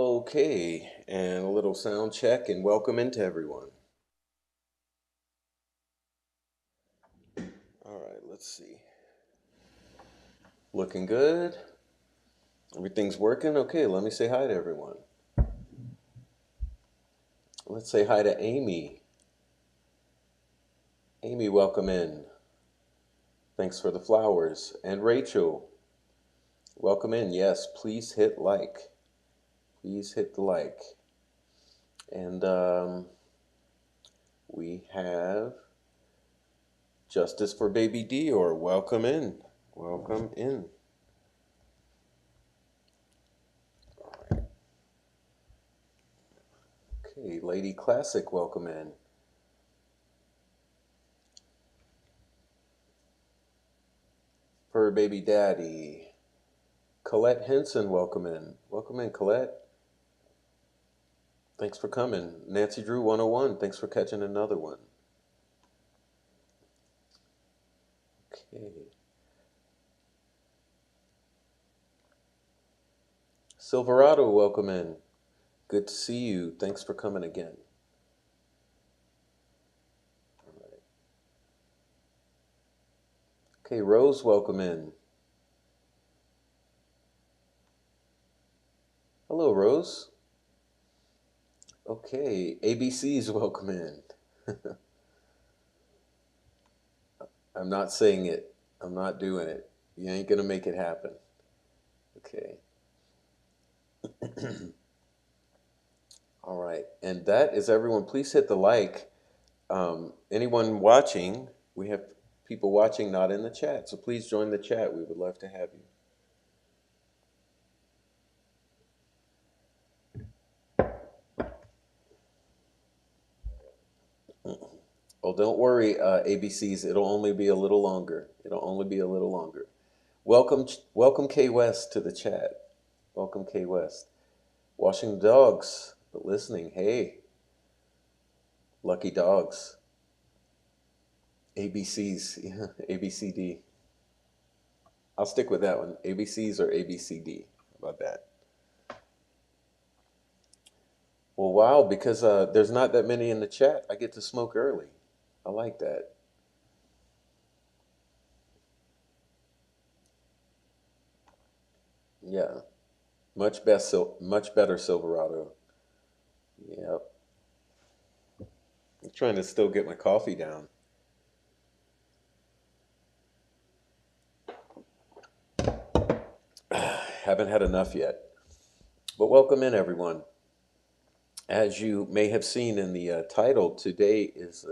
Okay, and a little sound check and welcome into everyone. All right, let's see. Looking good. Everything's working. Okay, let me say hi to everyone. Let's say hi to Amy. Amy, welcome in. Thanks for the flowers. And Rachel, welcome in. Yes, please hit like. Please hit the like. And we have Justice for Baby DeOrr. Welcome in. Welcome in. Okay, Lady Classic, welcome in. Fur Baby Daddy. Colette Henson, welcome in. Welcome in, Colette. Thanks for coming. Nancy Drew 101, thanks for catching another one. Okay. Silverado, welcome in. Good to see you. Thanks for coming again. All right. Okay, Rose, welcome in. Hello, Rose. Okay, ABC's welcome in. I'm not saying it. I'm not doing it. You ain't gonna make it happen. Okay. All right, and that is everyone. Please hit the like. Anyone watching, we have people watching not in the chat, so please join the chat. We would love to have you. Oh, don't worry, ABCs. It'll only be a little longer. It'll only be a little longer. Welcome K West to the chat. Welcome K West. Washing dogs, but listening. Hey, lucky dogs. ABCs, yeah, ABCD. I'll stick with that one. ABCs or ABCD. How about that? Well, wow, because there's not that many in the chat. I get to smoke early. I like that. Yeah, much better Silverado. Yep. I'm trying to still get my coffee down. Haven't had enough yet. But welcome in, everyone. As you may have seen in the title, today is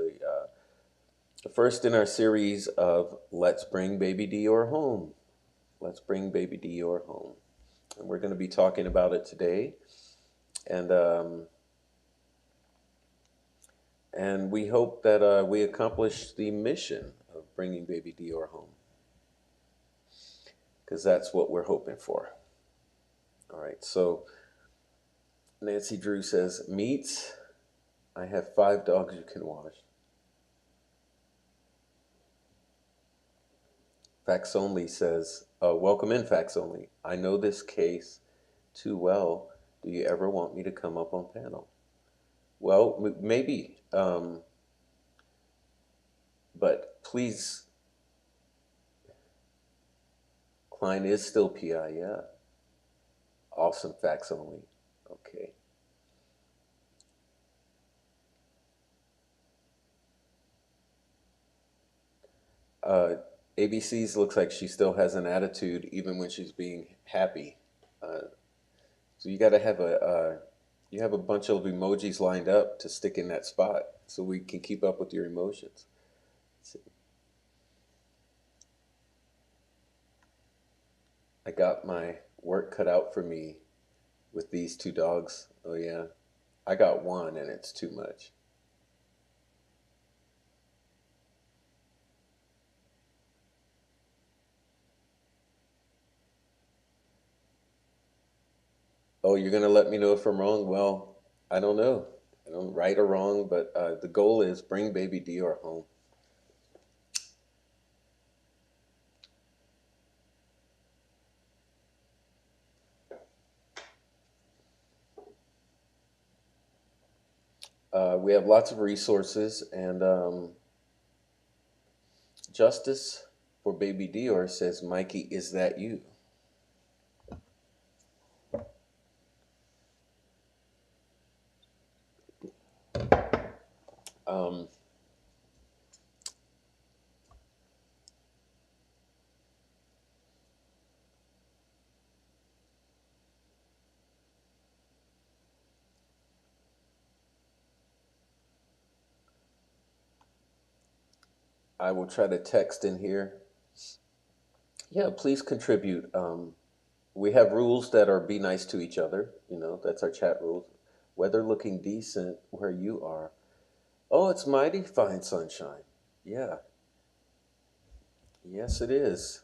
the first in our series of Let's Bring Baby DeOrr Home. Let's Bring Baby DeOrr Home. And we're going to be talking about it today. And we hope that we accomplish the mission of bringing Baby DeOrr home. Because that's what we're hoping for. All right, so Nancy Drew says, meats. I have 5 dogs you can wash. Facts Only says, welcome in, Facts Only. I know this case too well. Do you ever want me to come up on panel? Well, maybe. But please, Klein is still PI, yeah. Awesome, Facts Only. Okay. Uh, ABC's looks like she still has an attitude even when she's being happy. Uh, so you got to have you have a bunch of emojis lined up to stick in that spot so we can keep up with your emotions. I got my work cut out for me with these 2 dogs. Oh yeah, I got one and it's too much. Oh, you're gonna let me know if I'm wrong? Well, I don't know. I don't right or wrong, but the goal is bring Baby DeOrr home. We have lots of resources, and Justice for Baby DeOrr says, Mikey, is that you? Um, I will try to text in here. Yeah, please contribute. We have rules that are be nice to each other. You know, that's our chat rules. Weather looking decent where you are. Oh, it's mighty fine sunshine. Yeah, yes, it is.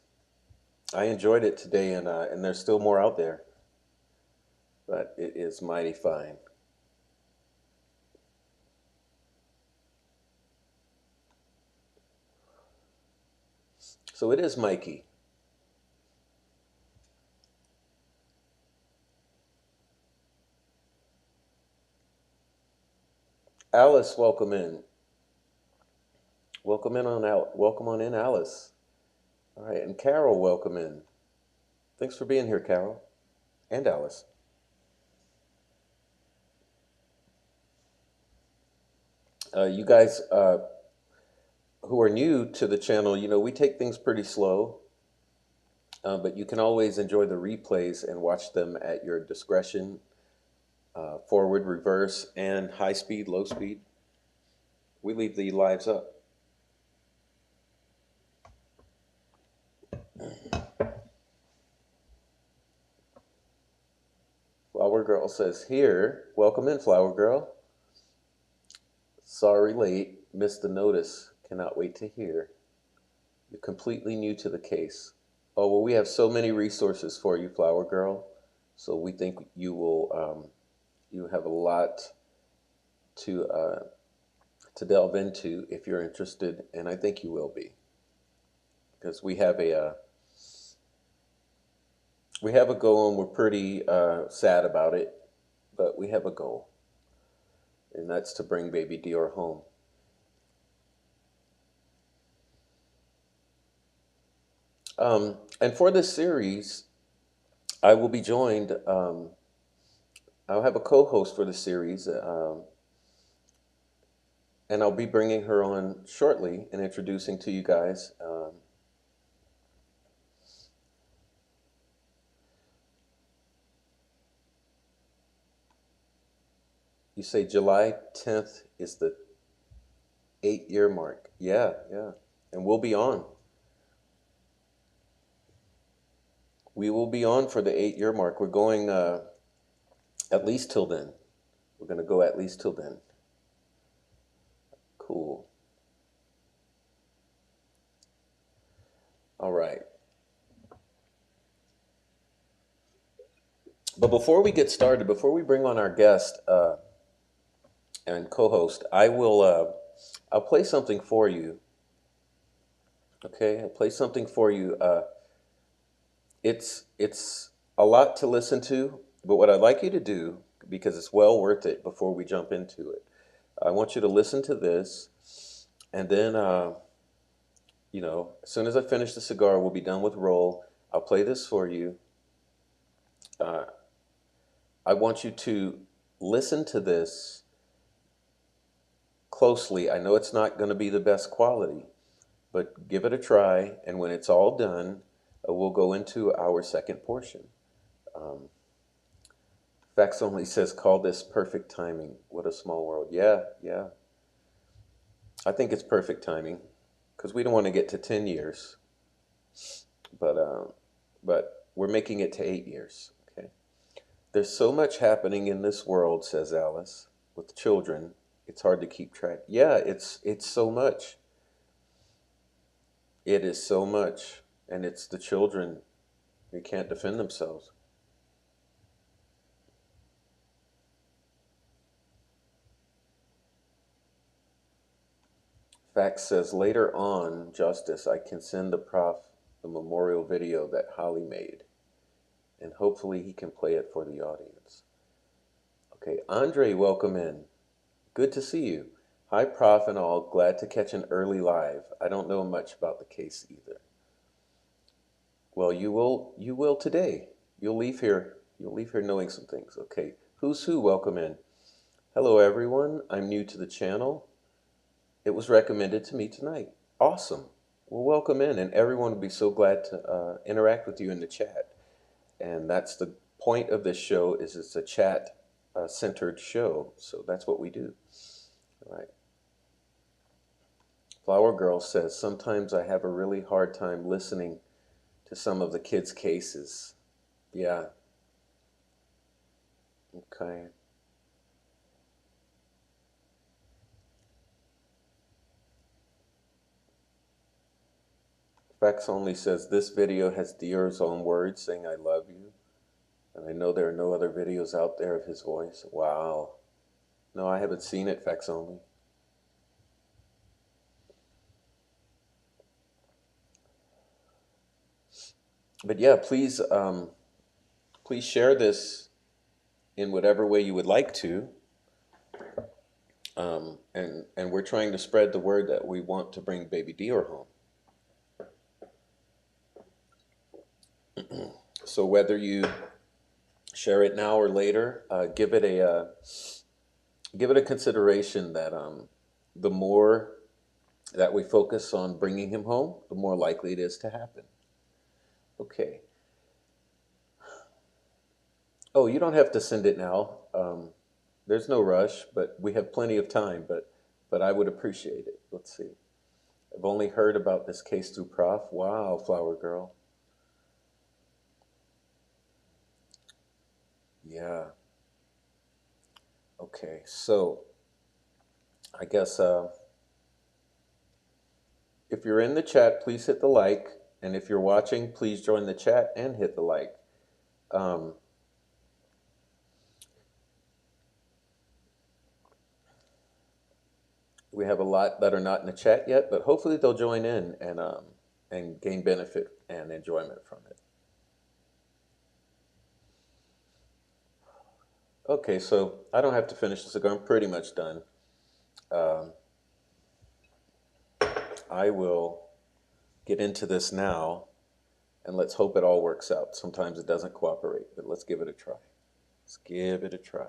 I enjoyed it today, and there's still more out there, but it is mighty fine. So it is Mikey. Alice, welcome in. Welcome in on out. Welcome on in, Alice. All right, and Carol, welcome in. Thanks for being here, Carol and Alice. You guys who are new to the channel, you know, we take things pretty slow, but you can always enjoy the replays and watch them at your discretion, forward, reverse, and high speed, low speed. We leave the lives up. Flower Girl says, here, welcome in, Flower Girl. Sorry late, missed the notice, cannot wait to hear. You're completely new to the case. Oh, well, we have so many resources for you, Flower Girl. So we think you have a lot to delve into if you're interested, and I think you will be, because we have a goal, and we're pretty sad about it, but we have a goal, and that's to bring Baby DeOrr home. And for this series, I will be joined. I'll have a co-host for the series, and I'll be bringing her on shortly and introducing to you guys. You say July 10th is the 8-year mark. Yeah, yeah. And we'll be on. We will be on for the 8-year mark. We're going at least till then. We're going to go at least till then. Cool. All right. But before we get started, before we bring on our guest and co-host, I'll play something for you. Okay, I'll play something for you. It's a lot to listen to, but what I'd like you to do, because it's well worth it before we jump into it, I want you to listen to this, and then, you know, as soon as I finish the cigar, we'll be done with roll. I'll play this for you. Uh, I want you to listen to this closely. I know it's not going to be the best quality, but give it a try, and when it's all done, we'll go into our second portion. Um, Facts Only says, call this perfect timing. What a small world. Yeah, yeah. I think it's perfect timing because we don't want to get to 10 years, but, uh, but we're making it to 8 years. Okay. There's so much happening in this world, says Alice, with children. It's hard to keep track. Yeah, it's so much. It is so much. And it's the children who can't defend themselves. Fact says, later on, Justice, I can send the prof the memorial video that Holly made, and hopefully he can play it for the audience. Okay, Andre, welcome in. Good to see you. Hi, Prof and all. Glad to catch an early live. I don't know much about the case either. Well, you will today. You'll leave here. You'll leave here knowing some things. Okay. Who's who? Welcome in. Hello, everyone. I'm new to the channel. It was recommended to me tonight. Awesome. Well, welcome in, and everyone will be so glad to interact with you in the chat. And that's the point of this show. Is it's a chat centered show. So that's what we do. All right. Flower Girl says, sometimes I have a really hard time listening to some of the kids' cases. Yeah. Okay. Facts Only says, this video has DeOrr's own words saying I love you. And I know there are no other videos out there of his voice. Wow. No, I haven't seen it, Facts Only. But yeah, please share this in whatever way you would like to. And we're trying to spread the word that we want to bring baby DeOrr home. So whether you share it now or later, give it a consideration that the more that we focus on bringing him home, the more likely it is to happen. Okay. Oh, you don't have to send it now. There's no rush, but we have plenty of time. But I would appreciate it. Let's see. I've only heard about this case through Prof. Wow, Flower Girl. Yeah. Okay, so I guess if you're in the chat, please hit the like. And if you're watching, please join the chat and hit the like. We have a lot that are not in the chat yet, but hopefully they'll join in and gain benefit and enjoyment from it. Okay, so I don't have to finish the cigar. I'm pretty much done. I will get into this now, and let's hope it all works out. Sometimes it doesn't cooperate, but let's give it a try. Let's give it a try.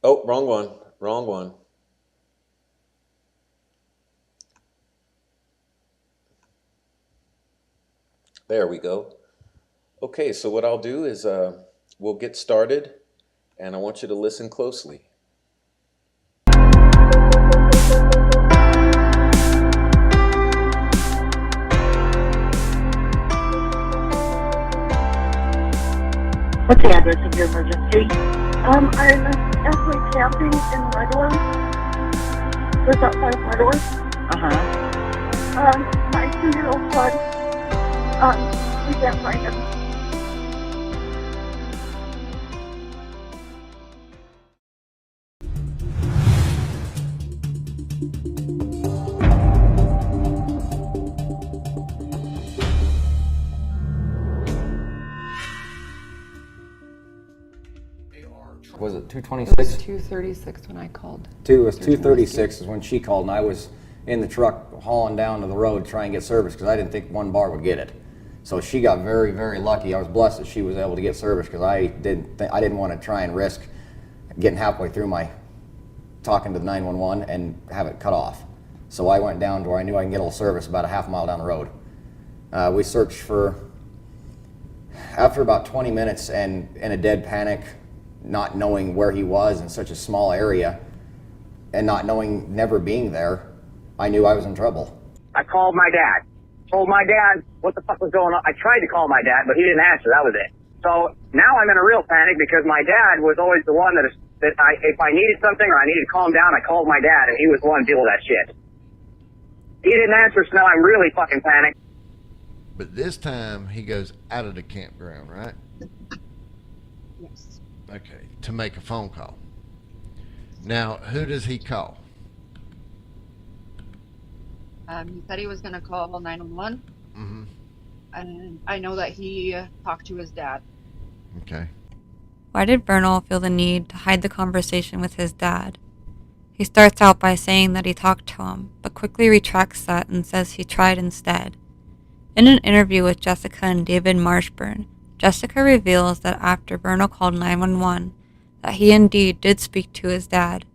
Oh, wrong one. Wrong one. There we go. Okay, so what I'll do is we'll get started, and I want you to listen closely. What's the address of your emergency? I'm actually camping in Mudland, just outside of Mudland. My 2-year-old son, we can't find him. Was it 226? It was 2:36 when I called. It was 2:36 is when she called, and I was in the truck hauling down to the road to try and get service because I didn't think one bar would get it. So she got very, very lucky. I was blessed that she was able to get service because I didn't want to try and risk getting halfway through my talking to the 911 and have it cut off. So I went down to where I knew I can get a little service about a half mile down the road. We searched after about 20 minutes and in a dead panic, not knowing where he was in such a small area and never being there, I knew I was in trouble. I called my dad, told my dad what the fuck was going on. I tried to call my dad, but he didn't answer. That was it. So now I'm in a real panic because my dad was always the one if I needed something or I needed to calm down, I called my dad and he was the one to deal with that shit. He didn't answer, so now I'm really fucking panicked. But this time he goes out of the campground, right? Yes. Okay, to make a phone call. Now, who does he call? He said he was going to call 911. Mm-hmm. And I know that he talked to his dad. Okay. Why did Bernal feel the need to hide the conversation with his dad? He starts out by saying that he talked to him, but quickly retracts that and says he tried instead. In an interview with Jessica and David Marshburn, Jessica reveals that after Bernal called 911, that he indeed did speak to his dad.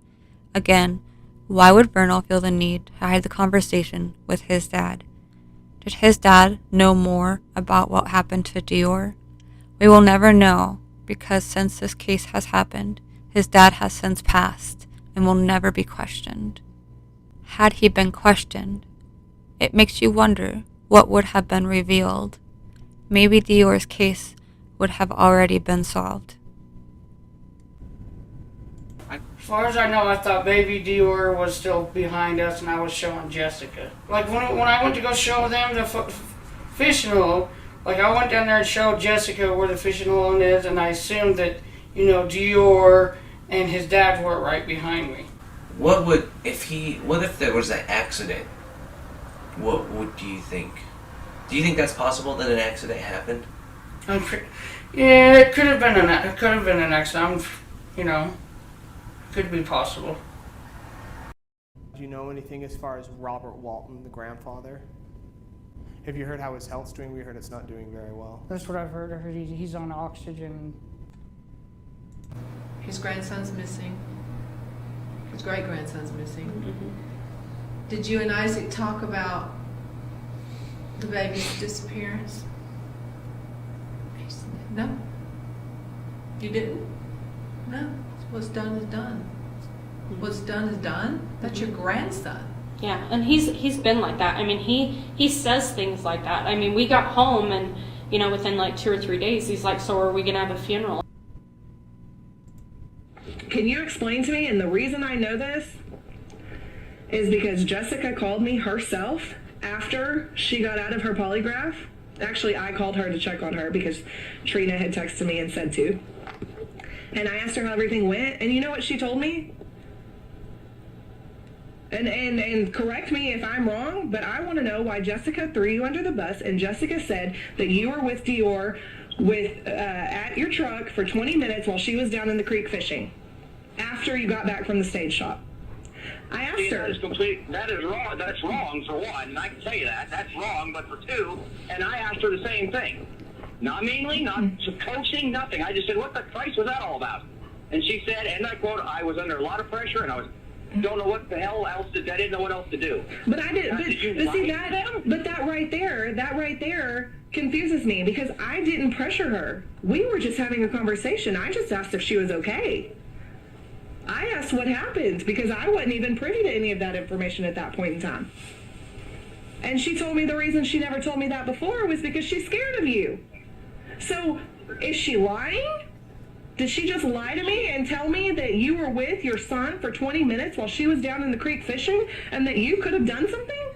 Again, why would Bernal feel the need to hide the conversation with his dad? Did his dad know more about what happened to DeOrr? We will never know, because since this case has happened, his dad has since passed and will never be questioned. Had he been questioned, it makes you wonder what would have been revealed. Maybe DeOrr's case would have already been solved. As far as I know, I thought baby DeOrr was still behind us and I was showing Jessica. Like when I went to go show them the fictional, like I went down there and showed Jessica where the fictional one is, and I assumed that, DeOrr and his dad were right behind me. What if there was an accident? What do you think? Do you think that's possible that an accident happened? Yeah, it could have been an accident. Could be possible. Do you know anything as far as Robert Walton, the grandfather? Have you heard how his health's doing? We heard it's not doing very well. That's what I've heard. I heard he's on oxygen. His grandson's missing. His great-grandson's missing. Mm-hmm. Did you and Isaac talk about the baby's disappearance? No. You didn't? No. What's done is done. What's done is done. That's your grandson. Yeah, and he's been like that. I mean, he says things like that. I mean, we got home and, within like 2 or 3 days, he's like, so are we going to have a funeral? Can you explain to me, and the reason I know this is because Jessica called me herself after she got out of her polygraph. Actually, I called her to check on her because Trina had texted me and said to. And I asked her how everything went, and you know what she told me? And correct me if I'm wrong, but I want to know why Jessica threw you under the bus, and Jessica said that you were with DeOrr at your truck for 20 minutes while she was down in the creek fishing after you got back from the stage shop. I asked her. That is wrong. That's wrong, for one, and I can tell you that. That's wrong, but for two, and I asked her the same thing. Not meanly, not coaching, nothing. I just said, what the Christ was that all about? And she said, and I quote, I was under a lot of pressure, and I don't know what the hell else I didn't know what else to do. But I didn't. That right there confuses me because I didn't pressure her. We were just having a conversation. I just asked if she was okay. I asked what happened because I wasn't even privy to any of that information at that point in time. And she told me the reason she never told me that before was because she's scared of you. So, is she lying? Did she just lie to me and tell me that you were with your son for 20 minutes while she was down in the creek fishing and that you could have done something?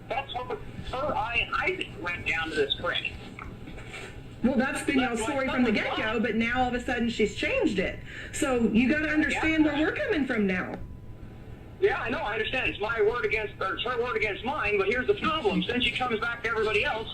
That's what I and Isaac went down to this creek. Well, that's been y'all's story from the get-go, but now all of a sudden she's changed it. So you got to understand where we're coming from now. Yeah, I know, I understand. It's my word against, or it's her word against mine, but here's the problem. Since she comes back to everybody else,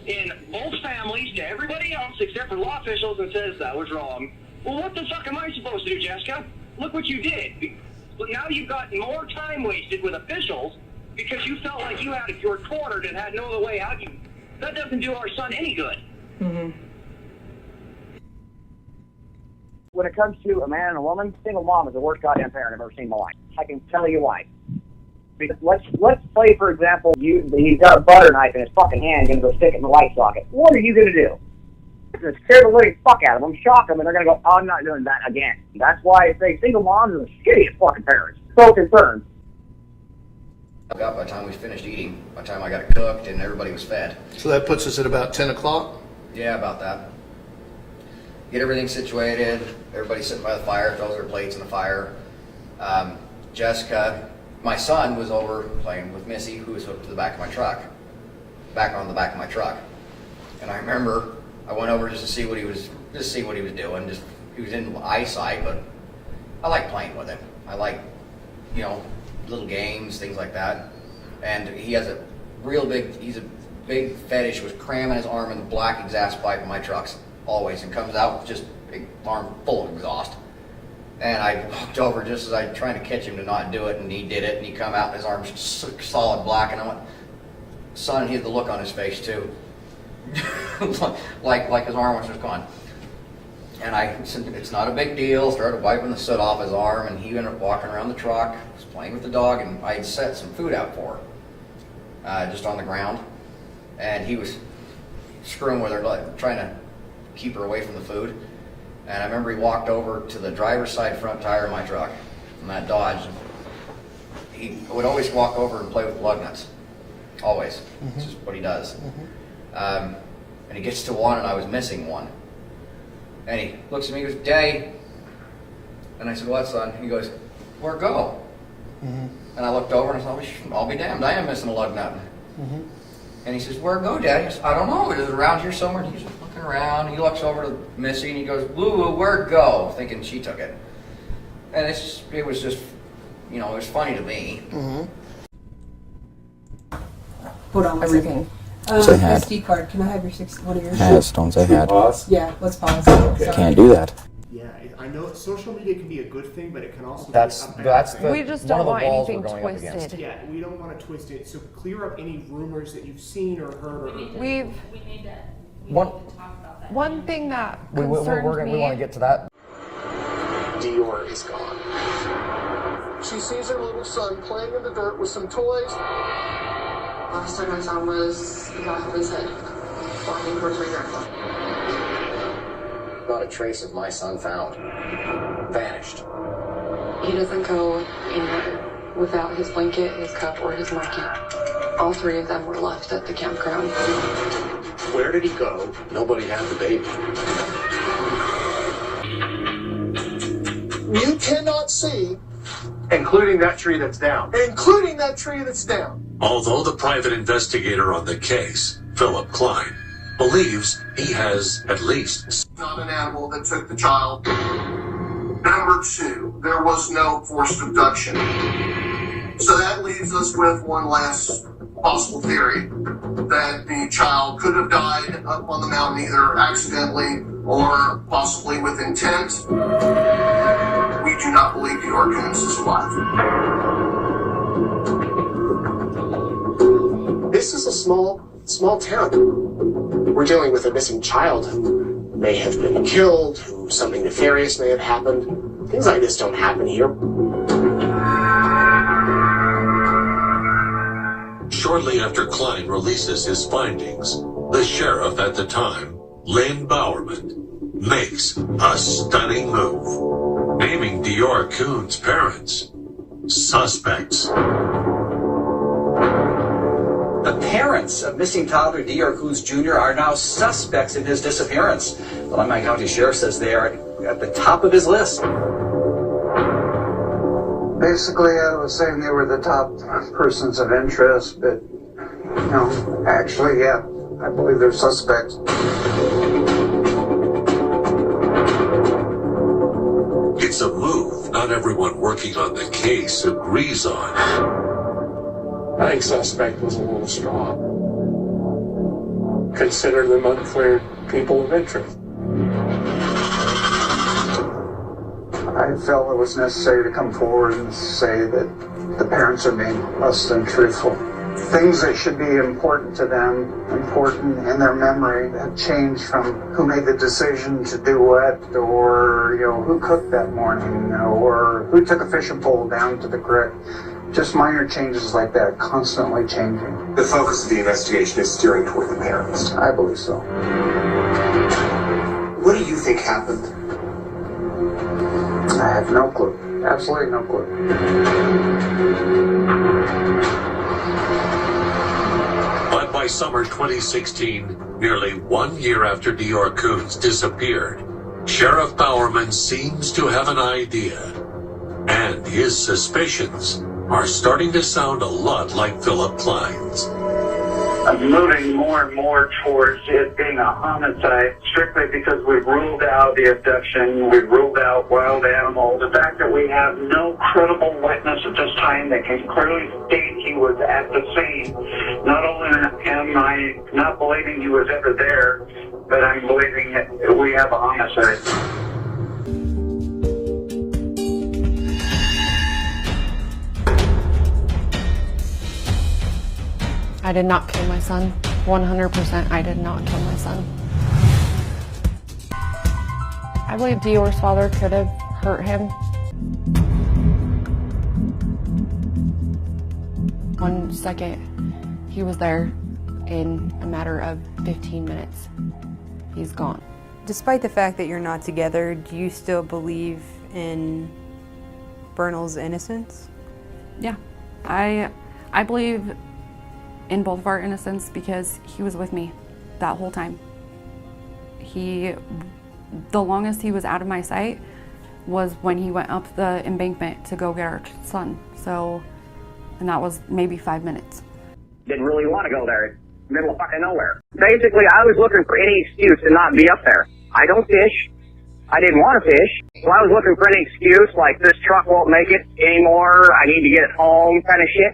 in both families, to everybody else except for law officials, and says that was wrong. Well, what the fuck am I supposed to do, Jessica? Look what you did. But now you've got more time wasted with officials because you felt like you were cornered and had no other way out. That doesn't do our son any good. Mm-hmm. When it comes to a man and a woman, single mom is the worst goddamn parent I've ever seen in my life. I can tell you why. Because let's say, for example, he's got a butter knife in his fucking hand, gonna go stick it in the light socket. What are you gonna do? You're gonna scare the living fuck out of them, shock them, and they're gonna go, I'm not doing that again. That's why I say single moms are the shittiest fucking parents. So concerned. By the time we finished eating, by the time I got it cooked and everybody was fed. So that puts us at about 10 o'clock? Yeah, about that. Get everything situated, everybody sitting by the fire, throws their plates in the fire. Jessica, my son, was over playing with Missy, who was hooked to the back of my truck, back on the back of my truck. And I remember I went over just to see what he was doing. He was in eyesight, but I like playing with him. I like, little games, things like that. And he has he's a big fetish with cramming his arm in the black exhaust pipe of my trucks always, and comes out with just big arm full of exhaust. And I walked over just as I trying to catch him to not do it, and he did it, and he come out and his arm's solid black, and I went, son, he had the look on his face too. like his arm was just gone. And I said, it's not a big deal, started wiping the soot off his arm, and he ended up walking around the truck, was playing with the dog, and I had set some food out for her, just on the ground. And he was screwing with her, like, trying to keep her away from the food. And I remember he walked over to the driver's side front tire of my truck, from that Dodge. And he would always walk over and play with lug nuts. Always. It's just what he does. And he gets to one, and I was missing one. And he looks at me and goes, Daddy. And I said, what, son? He goes, where'd it go? And I looked over and I said, I'll be damned, I am missing a lug nut. And he says, where'd it go, Daddy? I said, I don't know, it was around here somewhere. And he's just looking around. He looks over to Missy and he goes, Woo, where'd it go? Thinking she took it. And it was just, it was funny to me. Hold on one second. Say had. SD card. Can I have one of yours? Has, don't say had. Yeah, let's pause. Can't do that. Yeah, I know social media can be a good thing, but it can also That's be a bad thing. we just don't want anything twisted. Yeah, we don't want to twist it. So clear up any rumors that you've seen or heard. We need to talk about that. One thing that We want to get to that. DeOrr is gone. She sees her little son playing in the dirt with some toys. Last time I saw him was the back of his head, walking towards my grandpa. Not a trace of my son found. Vanished. He doesn't go anywhere without his blanket, his cup, or his marquee. All three of them were left at the campground. Where did he go? Nobody had the baby. You cannot see. Including that tree that's down. Including that tree that's down. Although the private investigator on the case, Philip Klein, believes he has at least Not an animal that took the child. Number two, there was no forced abduction. So that leaves us with one last possible theory, that the child could have died up on the mountain either accidentally or possibly with intent. We do not believe DeOrr Coons is alive. This is a small town. We're dealing with a missing child who may have been killed, who something nefarious may have happened. Things like this don't happen here. Shortly after Klein releases his findings, the sheriff at the time, Lynn Bowerman, makes a stunning move, naming DeOrr Coons' parents suspects. The parents of missing toddler DeOrr Coons Jr. are now suspects in his disappearance. The Limelight County Sheriff says they are at the top of his list. Basically, I was saying they were the top persons of interest, but, actually, yeah, I believe they're suspects. It's a move not everyone working on the case agrees on. I think suspect was a little strong. Consider them uncleared people of interest. I felt it was necessary to come forward and say that the parents are being less than truthful. Things that should be important to them, important in their memory, have changed from who made the decision to do what, or, who cooked that morning, or who took a fishing pole down to the creek. Just minor changes like that, constantly changing. The focus of the investigation is steering toward the parents. I believe so. What do you think happened? I have no clue. Absolutely no clue. But by summer 2016, nearly 1 year after DeOrr Coons disappeared, Sheriff Bowerman seems to have an idea. And his suspicions are starting to sound a lot like Philip Klein's. I'm moving more and more towards it being a homicide, strictly because we've ruled out the abduction, we've ruled out wild animals. The fact that we have no credible witness at this time that can clearly state he was at the scene. Not only am I not believing he was ever there, but I'm believing that we have a homicide. I did not kill my son. 100% I did not kill my son. I believe DeOrr's father could have hurt him. 1 second, he was there. In a matter of 15 minutes, he's gone. Despite the fact that you're not together, do you still believe in Bernal's innocence? Yeah, I believe in both of our innocence because he was with me that whole time. The longest he was out of my sight was when he went up the embankment to go get our son. And that was maybe 5 minutes. Didn't really want to go there. Middle of fucking nowhere. Basically, I was looking for any excuse to not be up there. I don't fish. I didn't want to fish. So I was looking for any excuse, like this truck won't make it anymore, I need to get it home kind of shit.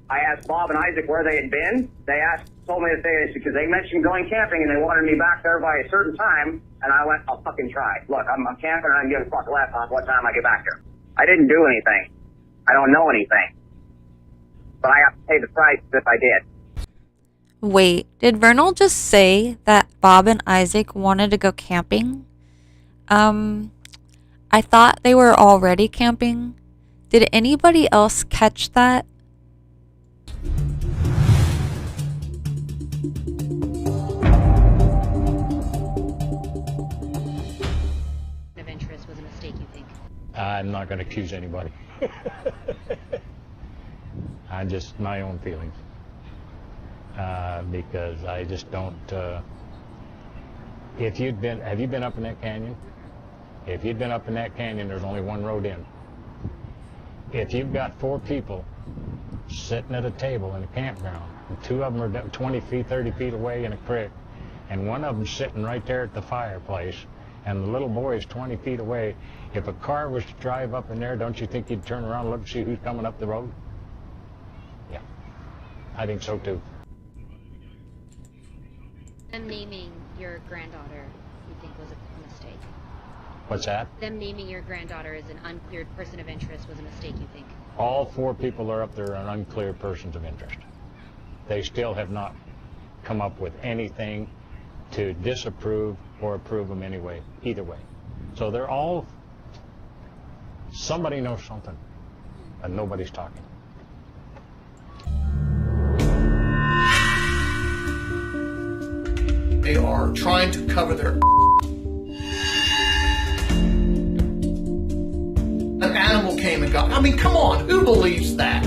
I asked Bob and Isaac where they had been. They told me that because they mentioned going camping and they wanted me back there by a certain time, and I went, I'll fucking try. Look, I'm camping and I'm giving a fuck laptop what time I get back there. I didn't do anything. I don't know anything. But I have to pay the price if I did. Wait, did Vernal just say that Bob and Isaac wanted to go camping? I thought they were already camping. Did anybody else catch that? Of interest was a mistake, you think? I'm not going to accuse anybody. Just my own feelings. Because I just don't, have you been up in that canyon? If you'd been up in that canyon, there's only one road in. If you've got 4 people sitting at a table in a campground, and 2 of them are 20 feet, 30 feet away in a creek, and one of them's sitting right there at the fireplace, and the little boy is 20 feet away, if a car was to drive up in there, don't you think you'd turn around and look and see who's coming up the road? Yeah, I think so too. Them naming your granddaughter, you think was a mistake? What's that? Them naming your granddaughter as an uncleared person of interest was a mistake, you think? All 4 people are up there are unclear persons of interest. They still have not come up with anything to disapprove or approve them anyway, either way. So they're all, somebody knows something, and nobody's talking. They are trying to cover their. An animal came and got. I mean, come on, who believes that?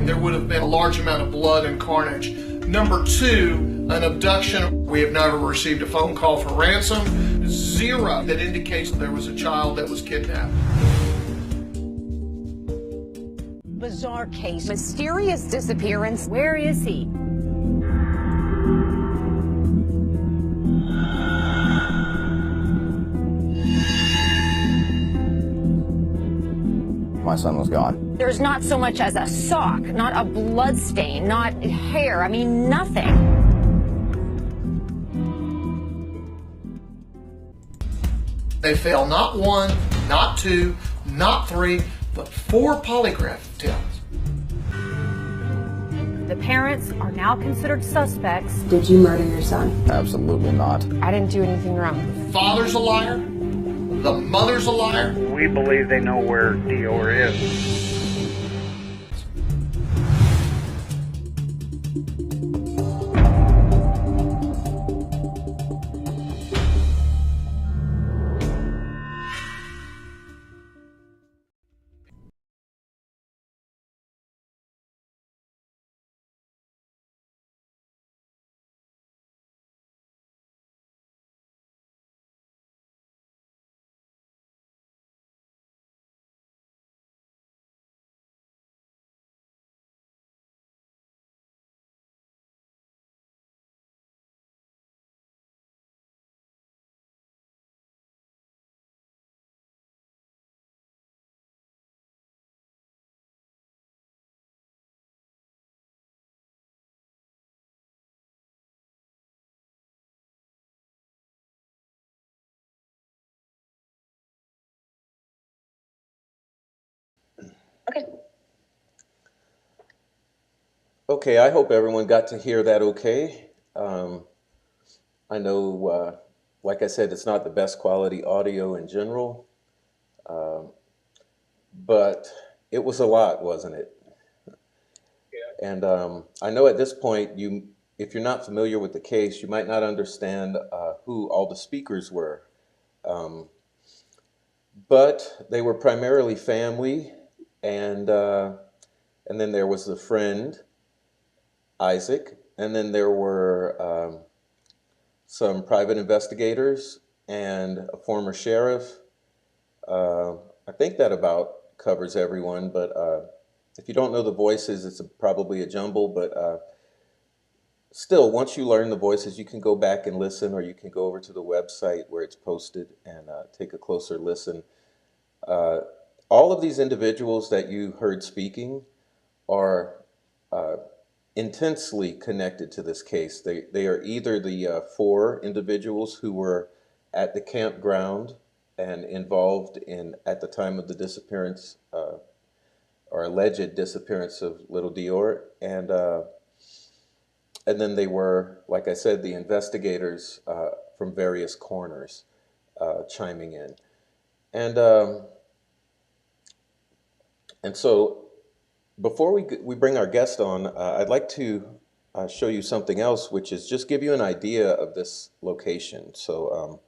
There would have been a large amount of blood and carnage. Number 2, an abduction. We have never received a phone call for ransom. 0 that indicates there was a child that was kidnapped. Bizarre case. Mysterious disappearance. Where is he? My son was gone. There's not so much as a sock, not a blood stain, not hair. I mean, nothing. They fail not 1, not 2, not 3, but 4 polygraph tests. The parents are now considered suspects. Did you murder your son? Absolutely not. I didn't do anything wrong. The father's a liar. The mother's a liar. We believe they know where DeOrr is. Okay. Okay, I hope everyone got to hear that okay. I know, like I said, it's not the best quality audio in general, but it was a lot, wasn't it? And I know at this point, if you're not familiar with the case, you might not understand who all the speakers were. But they were primarily family, and then there was the friend, Isaac, and then there were some private investigators and a former sheriff. I think that about covers everyone, but if you don't know the voices, it's probably a jumble, but still, once you learn the voices, you can go back and listen, or you can go over to the website where it's posted and take a closer listen. All of these individuals that you heard speaking are intensely connected to this case. They are either the four individuals who were at the campground and involved in, at the time of the disappearance, or alleged disappearance of little DeOrr, and then they were, like I said, the investigators from various corners chiming in. And so before we bring our guest on, I'd like to show you something else, which is just give you an idea of this location. So,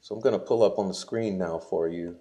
so I'm going to pull up on the screen now for you.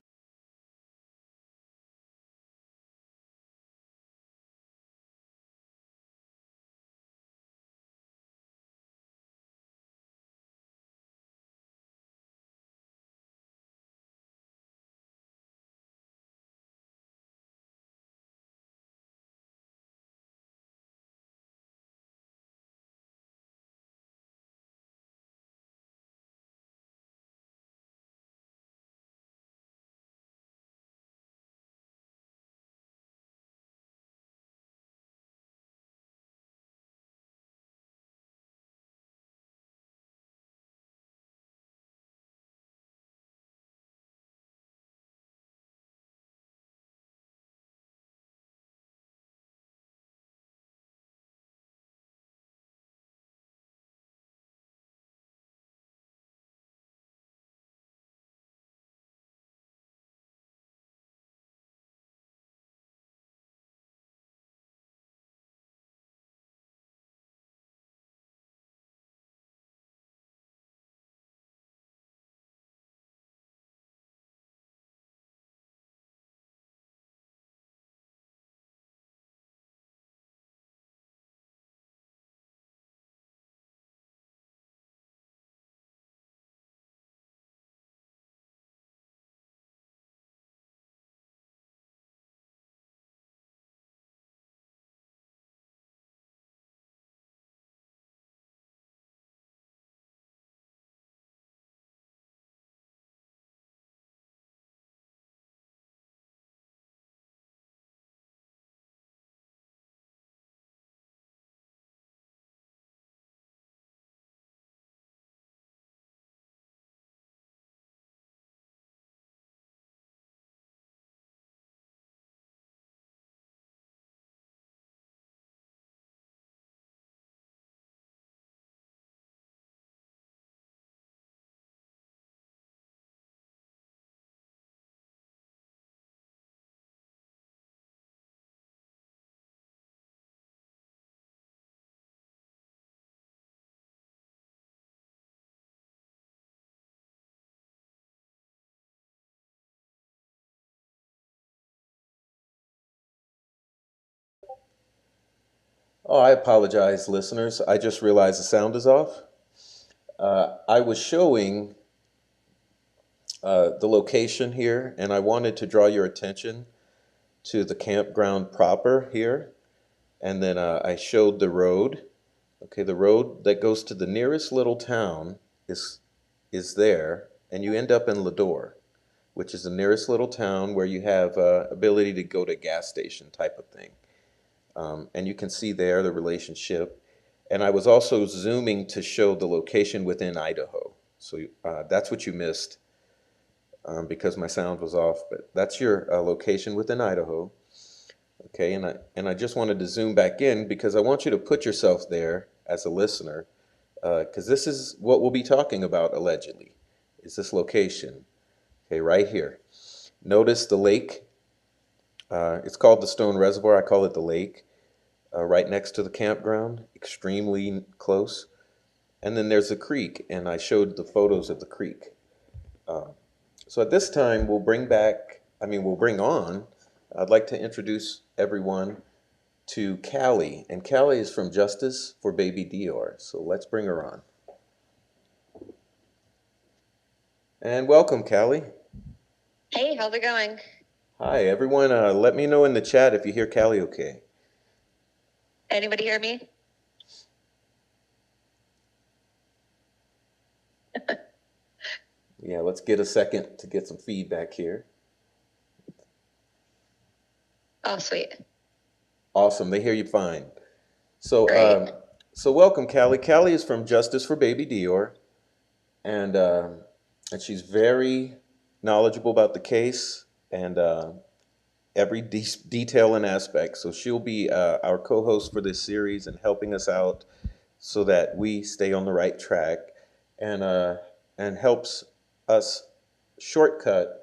Oh, I apologize, listeners. I just realized the sound is off. I was showing the location here, and I wanted to draw your attention to the campground proper here. And then I showed the road. Okay, the road that goes to the nearest little town is there, and you end up in Lador, which is the nearest little town where you have ability to go to a gas station type of thing. And you can see there the relationship. And I was also zooming to show the location within Idaho. So that's what you missed. because my sound was off. But that's your location within Idaho. Okay, and I just wanted to zoom back in because I want you to put yourself there as a listener, because this is what we'll be talking about allegedly, is this location. Okay, right here. Notice the lake. It's called the Stone Reservoir. I call it the lake. Right next to the campground, extremely close. And then there's a creek, and I showed the photos of the creek. So at this time, we'll bring on, I'd like to introduce everyone to Callie. And Callie is from Justice for Baby DeOrr. So let's bring her on. And welcome, Callie. Hey, how's it going? Hi, everyone. Let me know in the chat if you hear Callie okay. Anybody hear me? Yeah, let's get a second to get some feedback here. Oh, sweet. Awesome, they hear you fine. So, so welcome, Callie. Callie is from Justice for Baby DeOrr, and she's very knowledgeable about the case and every detail and aspect. So she'll be our co-host for this series and helping us out so that we stay on the right track, and helps us shortcut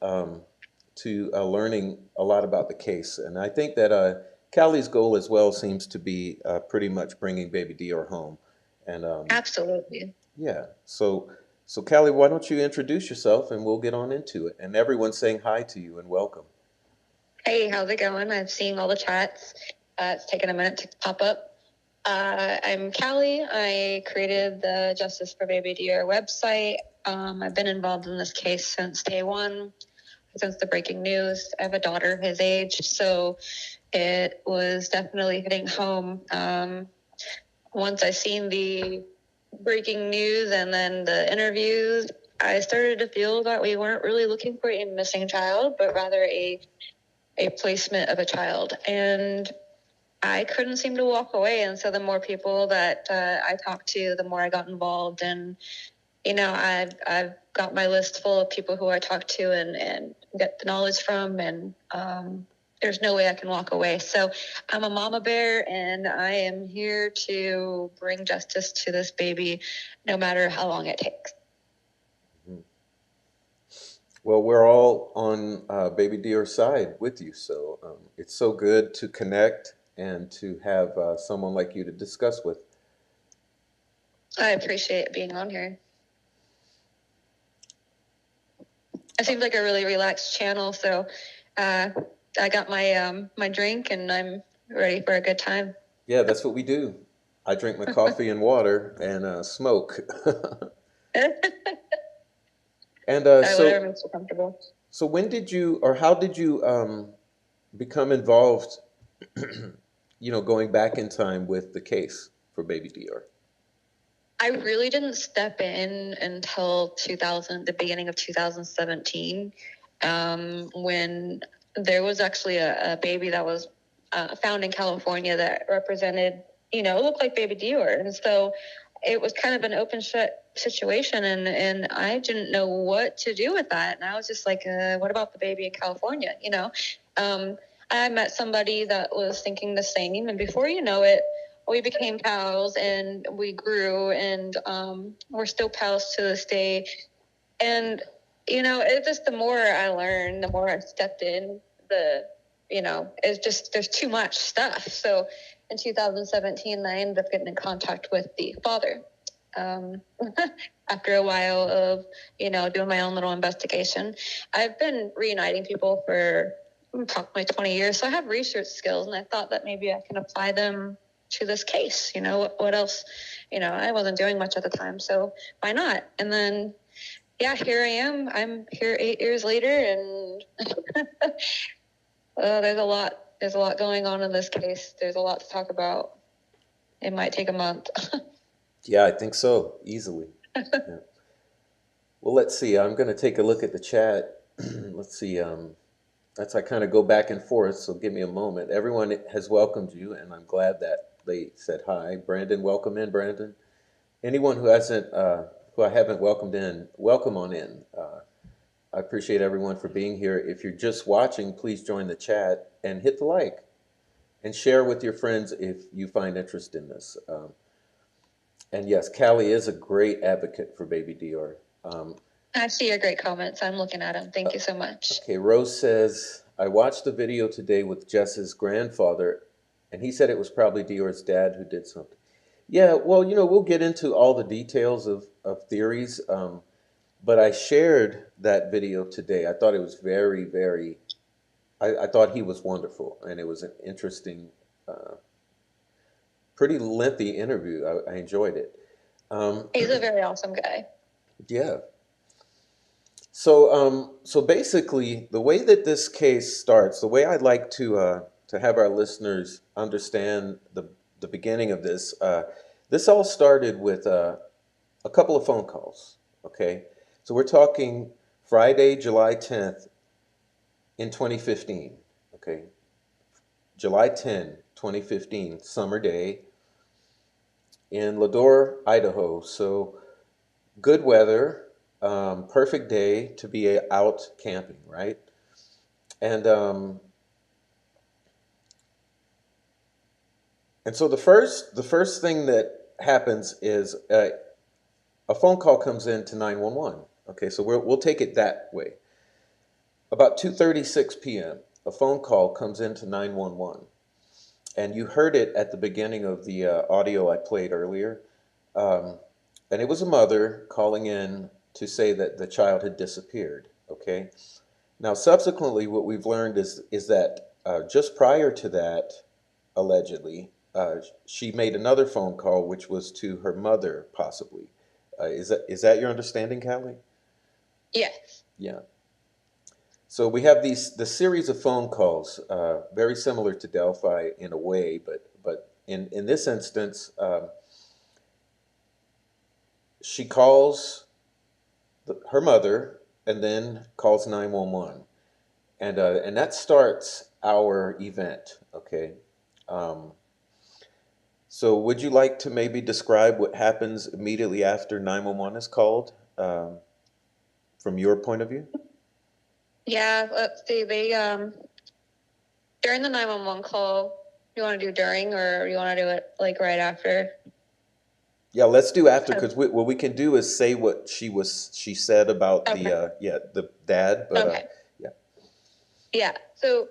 to learning a lot about the case. And I think that Callie's goal as well seems to be pretty much bringing Baby DeOrr home. And absolutely. Yeah. So Callie, why don't you introduce yourself and we'll get on into it. And everyone's saying hi to you and welcome. Hey, how's it going? I've seen all the chats. It's taken a minute to pop up. I'm Callie. I created the Justice for Baby DeOrr website. I've been involved in this case since day one, since the breaking news. I have a daughter his age, so it was definitely hitting home. Once I seen the breaking news and then the interviews, I started to feel that we weren't really looking for a missing child, but rather a placement of a child. And I couldn't seem to walk away. And so the more people that I talked to, the more I got involved. And, you know, I've got my list full of people who I talk to and get the knowledge from. And there's no way I can walk away. So I'm a mama bear, and I am here to bring justice to this baby, no matter how long it takes. Well, we're all on Baby DeOrr's side with you. So it's so good to connect and to have someone like you to discuss with. I appreciate being on here. It seems like a really relaxed channel, so I got my my drink and I'm ready for a good time. Yeah, that's what we do. I drink my coffee and water and smoke. And whatever makes you comfortable. So when did you, or how did you become involved, you know, going back in time with the case for Baby DeOrr? I really didn't step in until the beginning of 2017, when there was actually a baby that was found in California that represented, you know, looked like Baby DeOrr. And so it was kind of an open shut situation, and I didn't know what to do with that. And I was just like, what about the baby in California? You know, I met somebody that was thinking the same, and before you know it, we became pals and we grew, and we're still pals to this day. And, you know, it just, the more I learned, the more I stepped in, you know, it's just, there's too much stuff. So in 2017, I ended up getting in contact with the father. After a while of, you know, doing my own little investigation. I've been reuniting people for probably 20 years, so I have research skills, and I thought that maybe I can apply them to this case. You know, what else? You know, I wasn't doing much at the time, so why not? And then, yeah, here I am. I'm here 8 years later, and there's a lot going on in this case. There's a lot to talk about. It might take a month. Yeah, I think so, easily. Yeah. Well, let's see. I'm going to take a look at the chat. Let's see. That's I kind of go back and forth, so give me a moment. Everyone has welcomed you, and I'm glad that they said hi. Brandon, welcome in, Brandon. Anyone who hasn't, who I haven't welcomed in, welcome on in. I appreciate everyone for being here. If you're just watching, please join the chat and hit the like and share with your friends if you find interest in this. And yes, Callie is a great advocate for baby DeOrr. I see your great comments. I'm looking at them. Thank you so much. Okay, Rose says, I watched the video today with Jess's grandfather, and he said it was probably DeOrr's dad who did something. Yeah, well, we'll get into all the details of theories, but I shared that video today. I thought it was very, very, I thought he was wonderful, and it was an interesting, pretty lengthy interview. I enjoyed it. He's a very awesome guy. Yeah. So basically, the way that this case starts, the way I'd like to have our listeners understand the beginning of this, this all started with a couple of phone calls. Okay, so we're talking Friday, July 10th in 2015. Okay, July 10, 2015, summer day in DeOrr, Idaho. So good weather. Perfect day to be out camping, right? And so the first thing that happens is a phone call comes in to 911. Okay, so we'll take it that way. About 2:36 p.m., a phone call comes into 911, and you heard it at the beginning of the audio I played earlier, and it was a mother calling in to say that the child had disappeared. Okay. Now, subsequently, what we've learned is that just prior to that, allegedly, she made another phone call, which was to her mother, possibly. Is that your understanding, Callie? Yes. Yeah. So we have the series of phone calls, very similar to Delphi in a way, but in this instance, she calls her mother and then calls 911, and that starts our event. Okay. So would you like to maybe describe what happens immediately after 911 is called, from your point of view? Yeah, let's see. They during the 911 call, you want to do during, or you want to do it like right after? Yeah, let's do after, because what we can do is say what she said about the dad, but Okay. Yeah. So,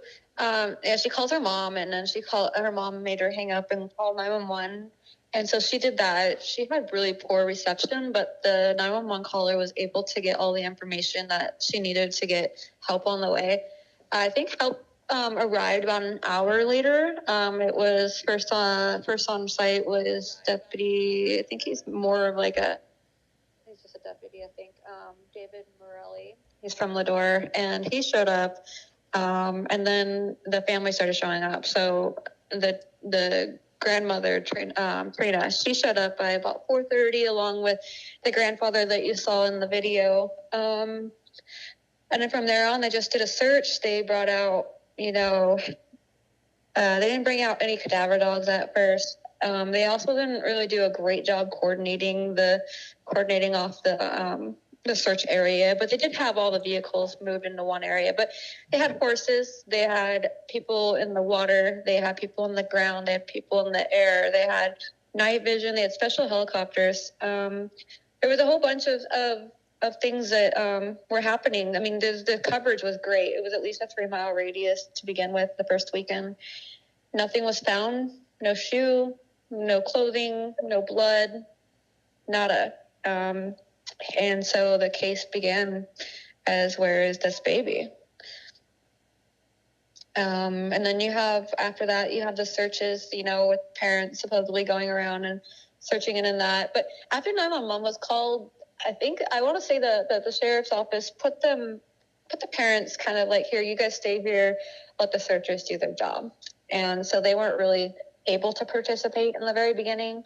she calls her mom, and then her mom made her hang up and call 911. And so she did that. She had really poor reception, but the 911 caller was able to get all the information that she needed to get help on the way. I think help arrived about an hour later. It was first on site was Deputy. I think he's more of like he's just a deputy. I think David Morelli. He's from DeOrr, and he showed up. And then the family started showing up. So the grandmother, Trina, she showed up by about 4:30, along with the grandfather that you saw in the video. And then from there on, they just did a search. They brought out, they didn't bring out any cadaver dogs at first. They also didn't really do a great job coordinating off the search area, but they did have all the vehicles moved into one area. But they had horses, they had people in the water, they had people on the ground, they had people in the air, they had night vision, they had special helicopters. There was a whole bunch of things that were happening. I mean, the coverage was great. It was at least a 3-mile radius to begin with the first weekend. Nothing was found, no shoe, no clothing, no blood, nada. And so the case began as, where is this baby? And then after that, you have the searches, with parents supposedly going around and searching in that. But after 911 was called, I want to say the sheriff's office put the parents kind of like, here, you guys stay here, let the searchers do their job. And so they weren't really able to participate in the very beginning.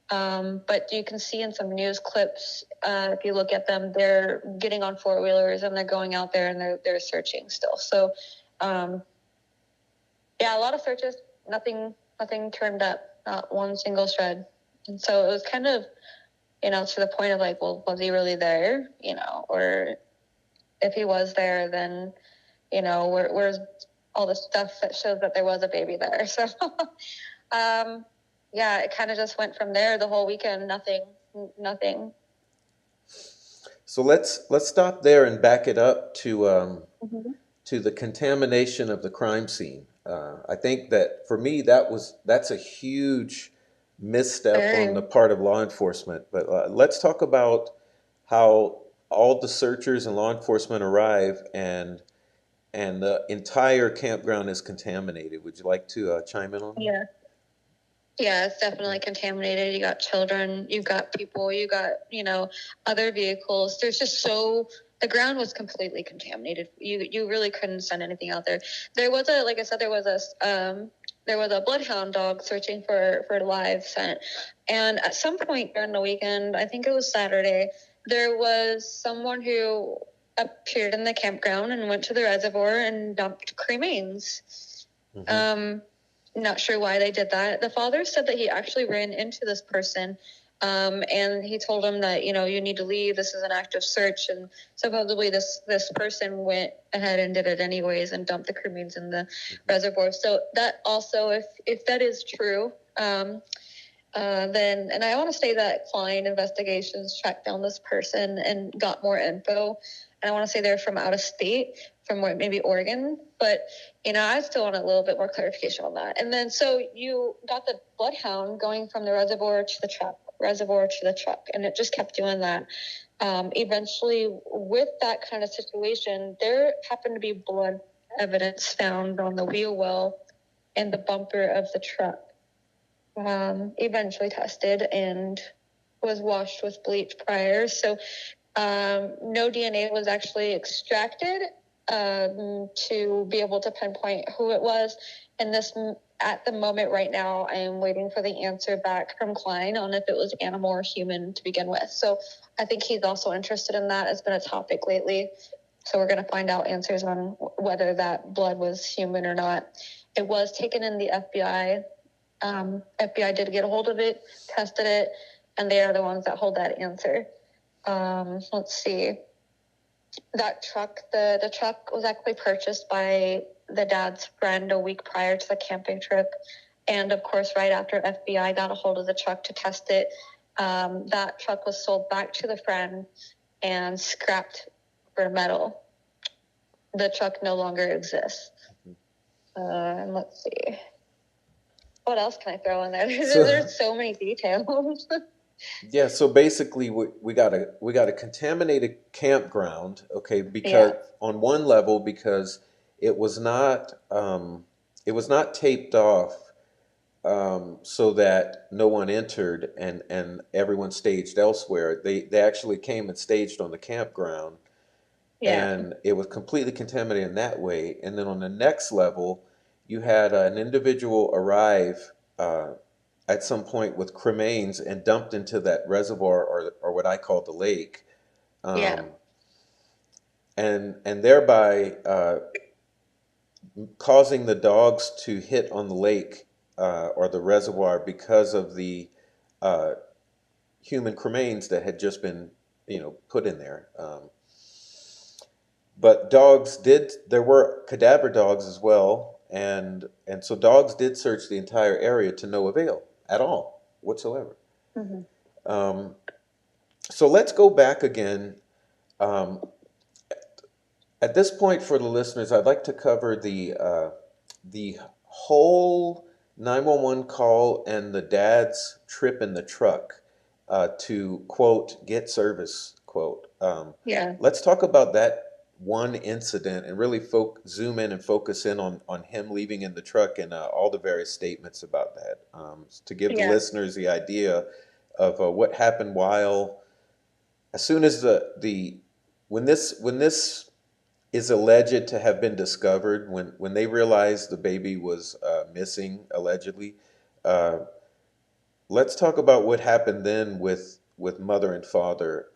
But you can see in some news clips, if you look at them, they're getting on 4-wheelers and they're going out there and they're searching still. So, a lot of searches, nothing turned up, not one single shred. And so it was kind of, to the point of like, well, was he really there? Or if he was there, then, you know, where's all the stuff that shows that there was a baby there? So, yeah, it kind of just went from there the whole weekend. Nothing. So let's stop there and back it up to Mm-hmm. to the contamination of the crime scene. I think that for me that's a huge misstep on the part of law enforcement. But let's talk about how all the searchers and law enforcement arrive and the entire campground is contaminated. Would you like to chime in on that? Yeah. Yeah, it's definitely contaminated. You got children, you've got people, you got, you know, other vehicles. There's just the ground was completely contaminated. You really couldn't send anything out there. There was like I said, there was a bloodhound dog searching for live scent. And at some point during the weekend, I think it was Saturday, there was someone who appeared in the campground and went to the reservoir and dumped cremains. Mm-hmm. Not sure why they did that. The father said that he actually ran into this person, and he told him that, you know, you need to leave. This is an active search. And supposedly this person went ahead and did it anyways and dumped the cremains in the reservoir. So that also, if that is true, then, and I want to say that Klein Investigations tracked down this person and got more info. And I want to say they're from out of state, from maybe Oregon, but, you know, I still want a little bit more clarification on that. And then, so you got the bloodhound going from the reservoir to the truck, and it just kept doing that. Eventually, with that kind of situation, there happened to be blood evidence found on the wheel well and the bumper of the truck. Eventually tested and was washed with bleach prior. So no DNA was actually extracted to be able to pinpoint who it was. And this, at the moment right now, I am waiting for the answer back from Klein on if it was animal or human to begin with. So I think he's also interested in that. It's been a topic lately. So we're going to find out answers on whether that blood was human or not. It was taken in the FBI. FBI did get a hold of it, tested it, and they are the ones that hold that answer. Let's see. That truck, the truck was actually purchased by the dad's friend a week prior to the camping trip. And of course, right after FBI got a hold of the truck to test it, that truck was sold back to the friend and scrapped for metal. The truck no longer exists. And let's see. What else can I throw in there? There's so many details. Yeah, so basically we got a contaminated campground, okay, because on one level because it was not taped off so that no one entered and everyone staged elsewhere. They actually came and staged on the campground. Yeah. And it was completely contaminated in that way. And then on the next level, you had an individual arrive at some point with cremains and dumped into that reservoir or what I call the lake, and thereby causing the dogs to hit on the lake or the reservoir because of the human cremains that had just been put in there. But there were cadaver dogs as well, and so dogs did search the entire area to no avail at all whatsoever. Mm-hmm. So let's go back again. At this point, for the listeners, I'd like to cover the whole 911 call and the dad's trip in the truck to quote get service quote. Let's talk about that one incident and really zoom in and focus in on him leaving in the truck and all the various statements about that to give the listeners the idea of what happened as soon as when this is alleged to have been discovered, when they realized the baby was missing allegedly. Let's talk about what happened then with mother and father,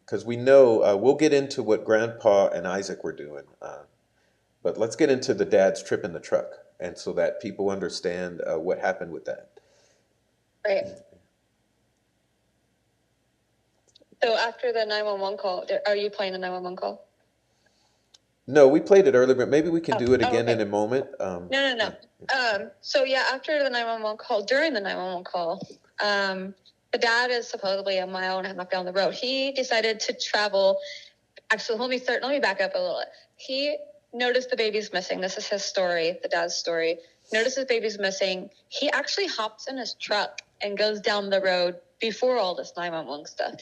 because we know we'll get into what Grandpa and Isaac were doing, but let's get into the dad's trip in the truck, and so that people understand what happened with that. Right. So after the 911 call, are you playing the 911 call? No, we played it earlier, but maybe we can do it again okay. in a moment. No. So yeah, after the 911 call, during the 911 call, the dad is supposedly a mile and a half down the road. He decided to travel. Actually, let me back up a little. He noticed the baby's missing. This is his story, the dad's story. Notices the baby's missing. He actually hops in his truck and goes down the road before all this 911 stuff.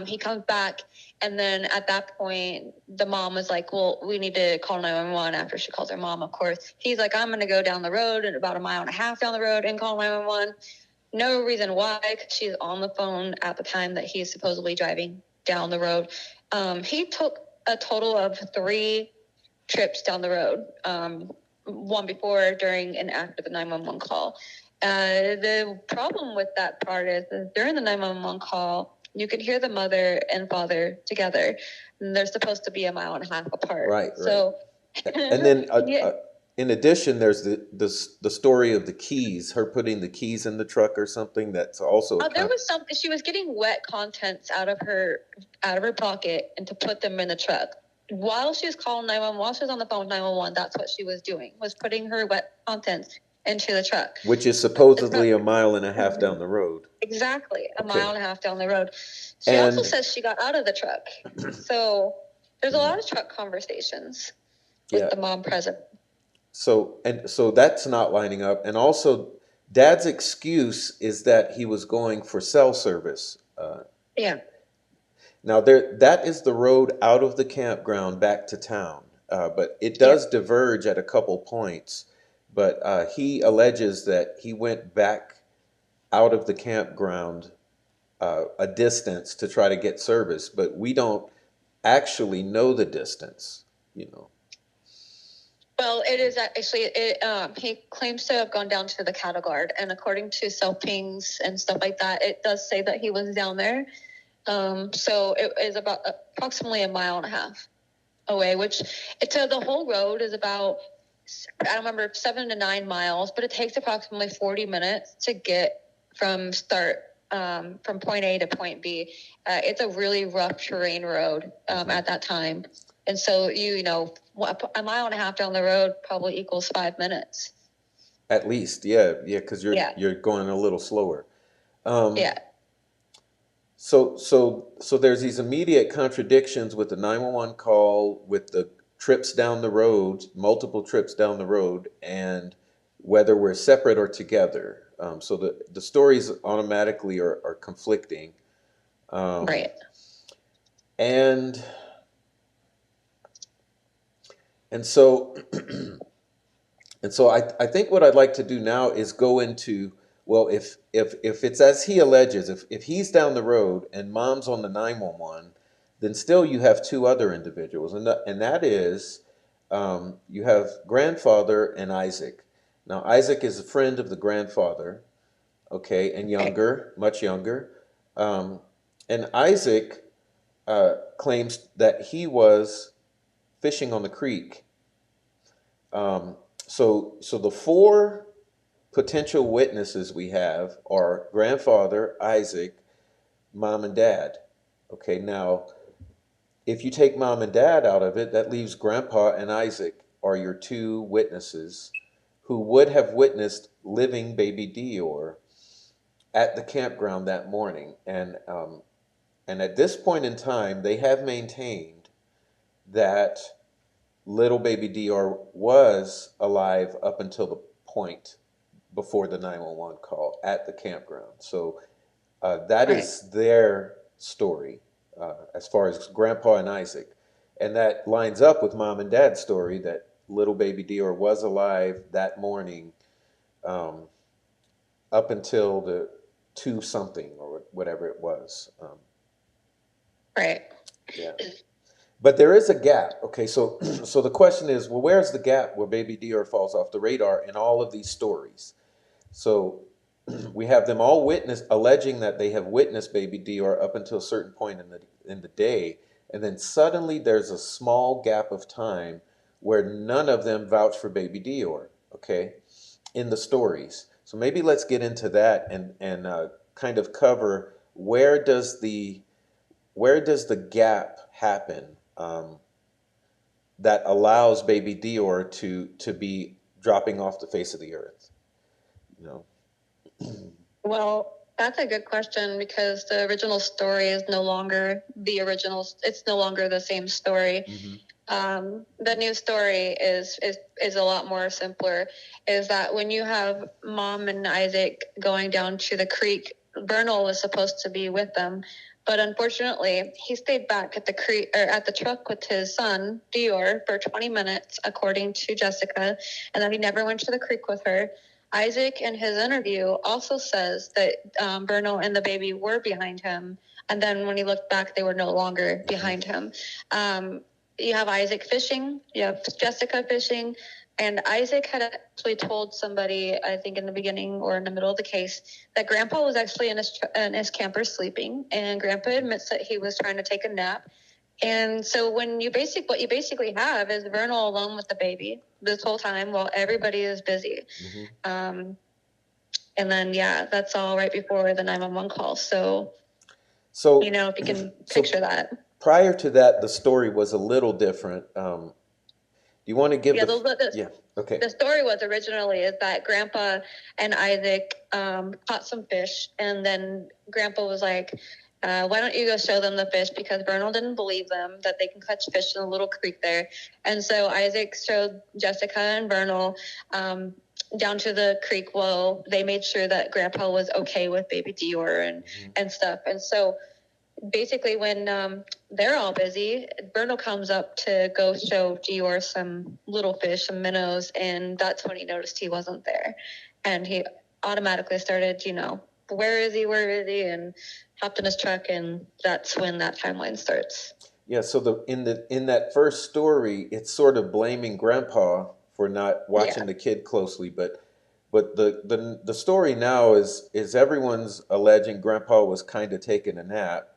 He comes back, and then at that point, the mom was like, well, we need to call 911 after she calls her mom, of course. He's like, I'm going to go down the road and about a mile and a half down the road and call 911. No reason why, because she's on the phone at the time that he's supposedly driving down the road. He took a total of 3 trips down the road, one before, during, and after the 911 call. The problem with that part is during the 911 call, you can hear the mother and father together. And they're supposed to be a mile and a half apart. Right. So, And then yeah. in addition, there's the story of the keys, her putting the keys in the truck or something. That's also There was something, she was getting wet contents out of her pocket and to put them in the truck. While she was calling 911, while she was on the phone with 911, that's what she was doing, was putting her wet contents into the truck. which is supposedly a mile and a half down the road. Exactly, a Okay. mile and a half down the road. She also And says she got out of the truck. So there's a lot of truck conversations with the mom present. So that's not lining up. And also, Dad's excuse is that he was going for cell service. Yeah. Now that is the road out of the campground back to town, but it does diverge at a couple points. But he alleges that he went back out of the campground a distance to try to get service, but we don't actually know the distance, you know. Well, it is actually, he claims to have gone down to the cattle guard, and according to cell pings and stuff like that, it does say that he was down there. So it is about approximately a mile and a half away, which the whole road is about, I don't remember, 7 to 9 miles, but it takes approximately 40 minutes to get from point A to point B. It's a really rough terrain road at that time. And so, you know, a mile and a half down the road probably equals 5 minutes. At least, because you're going a little slower. So there's these immediate contradictions with the 911 call, with the trips down the road, multiple trips down the road, and whether we're separate or together. So the stories automatically are conflicting. Right. And so I think what I'd like to do now is go into, well, if it's as he alleges, if he's down the road and mom's on the 911, then still you have 2 other individuals, and that is you have grandfather and Isaac. Now Isaac is a friend of the grandfather, okay, and younger, much younger, and Isaac claims that he was fishing on the creek. So the 4 potential witnesses we have are grandfather, Isaac, mom, and dad. Okay, now if you take mom and dad out of it, that leaves grandpa and Isaac are your 2 witnesses who would have witnessed living baby DeOrr at the campground that morning. And at this point in time, they have maintained that little baby DeOrr was alive up until the point before the 911 call at the campground. So that is their story as far as grandpa and Isaac. And that lines up with mom and dad's story that little baby DeOrr was alive that morning up until the 2 something or whatever it was. Right. Yeah. But there is a gap. Okay, so the question is, well, where's the gap where baby DeOrr falls off the radar in all of these stories? So we have them all alleging that they have witnessed baby DeOrr up until a certain point in the day, and then suddenly there's a small gap of time where none of them vouch for baby DeOrr, okay, in the stories. So maybe let's get into that and kind of cover where does the gap happen that allows baby DeOrr to be dropping off the face of the earth? You know. Well, that's a good question because the original story is no longer the original. It's no longer the same story. The new story is a lot more simpler. Is that when you have Mom and Isaac going down to the creek, Vernal was supposed to be with them, but unfortunately, he stayed back at the creek or at the truck with his son DeOrr for 20 minutes, according to Jessica, and then he never went to the creek with her. Isaac, in his interview, also says that Vernal and the baby were behind him, and then when he looked back, they were no longer behind him. You have Isaac fishing, you have Jessica fishing, and Isaac had actually told somebody, I think in the beginning or in the middle of the case, that Grandpa was actually in his camper sleeping, and Grandpa admits that he was trying to take a nap. And so what you basically have is Vernal alone with the baby this whole time while everybody is busy. And then, that's all right before the 911 call. So you know, if you can picture that. Prior to that, the story was a little different. Do you want to give okay. The story was originally is that Grandpa and Isaac caught some fish, and then Grandpa was like, why don't you go show them the fish? Because Vernal didn't believe them that they can catch fish in a little creek there. And so Isaac showed Jessica and Vernal down to the creek while they made sure that Grandpa was okay with baby DeOrr and stuff. And so basically when they're all busy, Vernal comes up to go show DeOrr some little fish, some minnows, and that's when he noticed he wasn't there. And he automatically started, where is he, and hopped in his truck, and that's when that timeline starts. Yeah, so in that first story, it's sort of blaming Grandpa for not watching the kid closely, but the story now is everyone's alleging Grandpa was kind of taking a nap,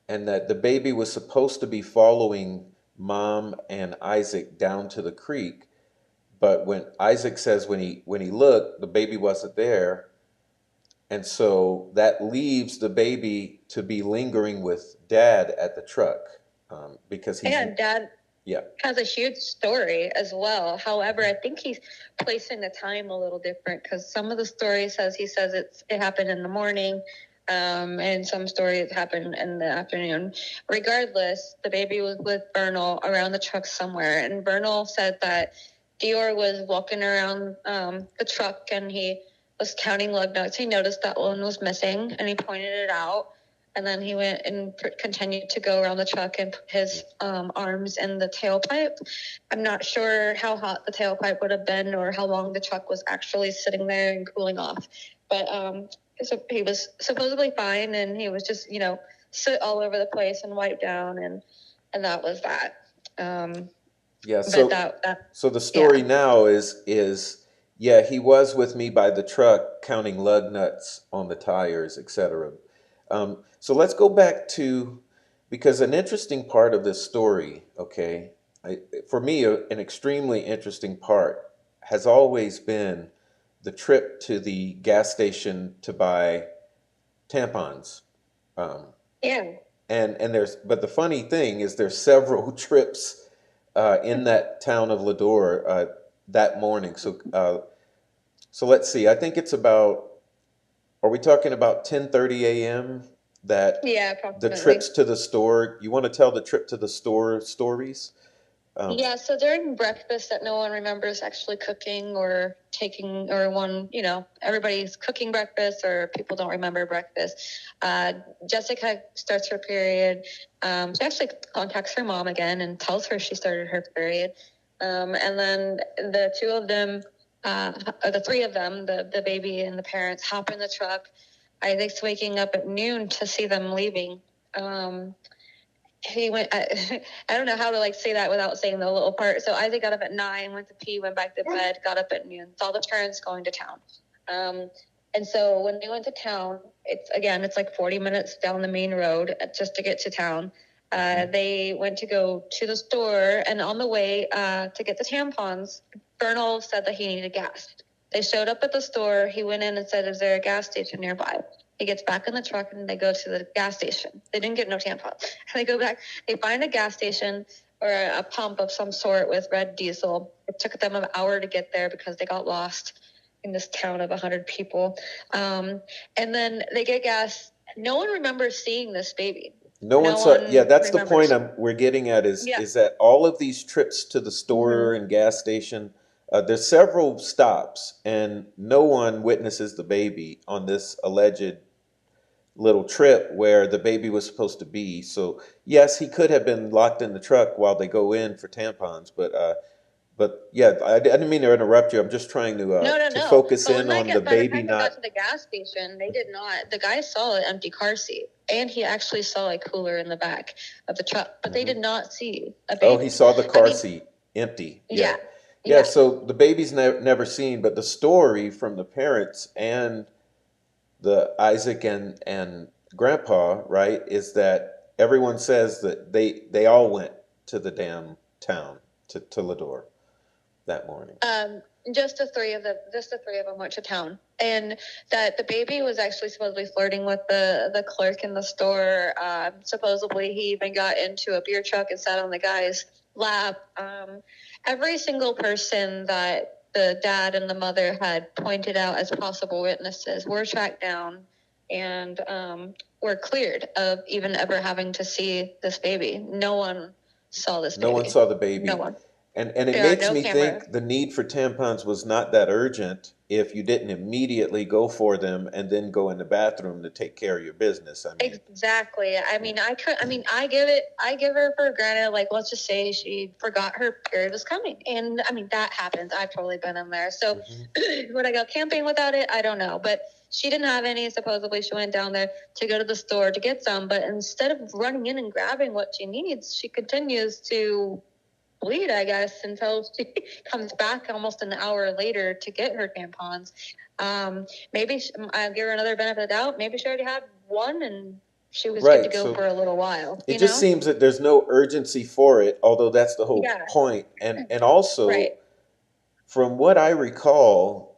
and that the baby was supposed to be following Mom and Isaac down to the creek, but when Isaac says when he looked, the baby wasn't there, and so that leaves the baby to be lingering with Dad at the truck because he's Dad has a huge story as well. However, I think he's placing the time a little different because some of the story says it happened in the morning. And some stories happened in the afternoon. Regardless, the baby was with Vernal around the truck somewhere. And Vernal said that DeOrr was walking around the truck and he was counting lug nuts. He noticed that one was missing and he pointed it out. And then he went and continued to go around the truck and put his arms in the tailpipe. I'm not sure how hot the tailpipe would have been or how long the truck was actually sitting there and cooling off. But so he was supposedly fine, and he was just, sit all over the place and wipe down, and that was that. So the story now is he was with me by the truck counting lug nuts on the tires, etc. So let's go back to, because an interesting part of this story, for me, an extremely interesting part has always been the trip to the gas station to buy tampons. But the funny thing is there's several trips in that town of DeOrr that morning. So let's see. I think it's about. Are we talking about 10:30 a.m. that the trips to the store? You want to tell the trip to the store stories? So during breakfast that no one remembers actually cooking or taking, or everybody's cooking breakfast or people don't remember breakfast. Jessica starts her period. She actually contacts her mom again and tells her she started her period. And then the two of them, the three of them, the baby and the parents, hop in the truck. Isaac's waking up at noon to see them leaving. He went, I don't know how to say that without saying the little part. So Isaac got up at 9, went to pee, went back to bed, got up at noon, saw the parents going to town. And so when they went to town, it's like 40 minutes down the main road just to get to town. They went to go to the store, and on the way to get the tampons, Vernal said that he needed gas. They showed up at the store. He went in and said, is there a gas station nearby? He gets back in the truck and they go to the gas station. They didn't get no tampons. They go back. They find a gas station. or a pump of some sort with red diesel. It took them an hour to get there because they got lost in this town of 100 people. And then they get gas. No one remembers seeing this baby. No one saw. Yeah, that's the point we're getting at is that all of these trips to the store and gas station, there's several stops, and no one witnesses the baby on this alleged little trip where the baby was supposed to be. So yes, he could have been locked in the truck while they go in for tampons, but yeah, I didn't mean to interrupt you. I'm just trying to focus But in when on the by the baby time they got not. to the gas station, they did not. The guy saw an empty car seat, and he actually saw a cooler in the back of the truck, but they did not see a baby. Oh, he saw the car seat empty. Yeah. Yeah, so the baby's never seen, but the story from the parents and the Isaac and grandpa, right, is that everyone says that they all went to the damn town to Lador that morning. Just the three of them. Just the three of them went to town, and that the baby was actually supposedly flirting with the clerk in the store. Supposedly, he even got into a beer truck and sat on the guy's lap. Every single person that the dad and the mother had pointed out as possible witnesses were tracked down and were cleared of even ever having to see this baby. No one saw this baby. No one saw the baby. No one. And it There are makes no me cameras. think the need for tampons was not that urgent if you didn't immediately go for them and then go in the bathroom to take care of your business. I mean, Exactly. I give her for granted, like, let's just say she forgot her period was coming. And I mean, that happens. I've totally been in there. So would I go camping without it? I don't know. But she didn't have any. Supposedly she went down there to go to the store to get some. But instead of running in and grabbing what she needs, she continues to bleed, I guess, until she comes back almost an hour later to get her tampons. Maybe I'll give her another benefit of the doubt. Maybe she already had one and she was good to go for a little while. It just seems that there's no urgency for it, although that's the whole point. And also, from what I recall,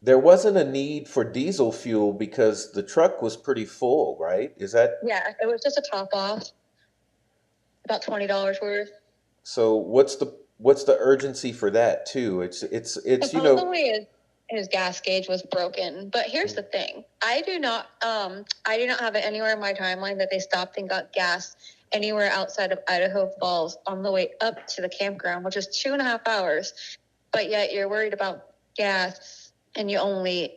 there wasn't a need for diesel fuel because the truck was pretty full, right? Is that? Yeah, it was just a top off. About $20 worth. So what's the urgency for that too? It's Supposedly his gas gauge was broken. But here's the thing: I do not have it anywhere in my timeline that they stopped and got gas anywhere outside of Idaho Falls on the way up to the campground, which is 2.5 hours. But yet you're worried about gas, and you only.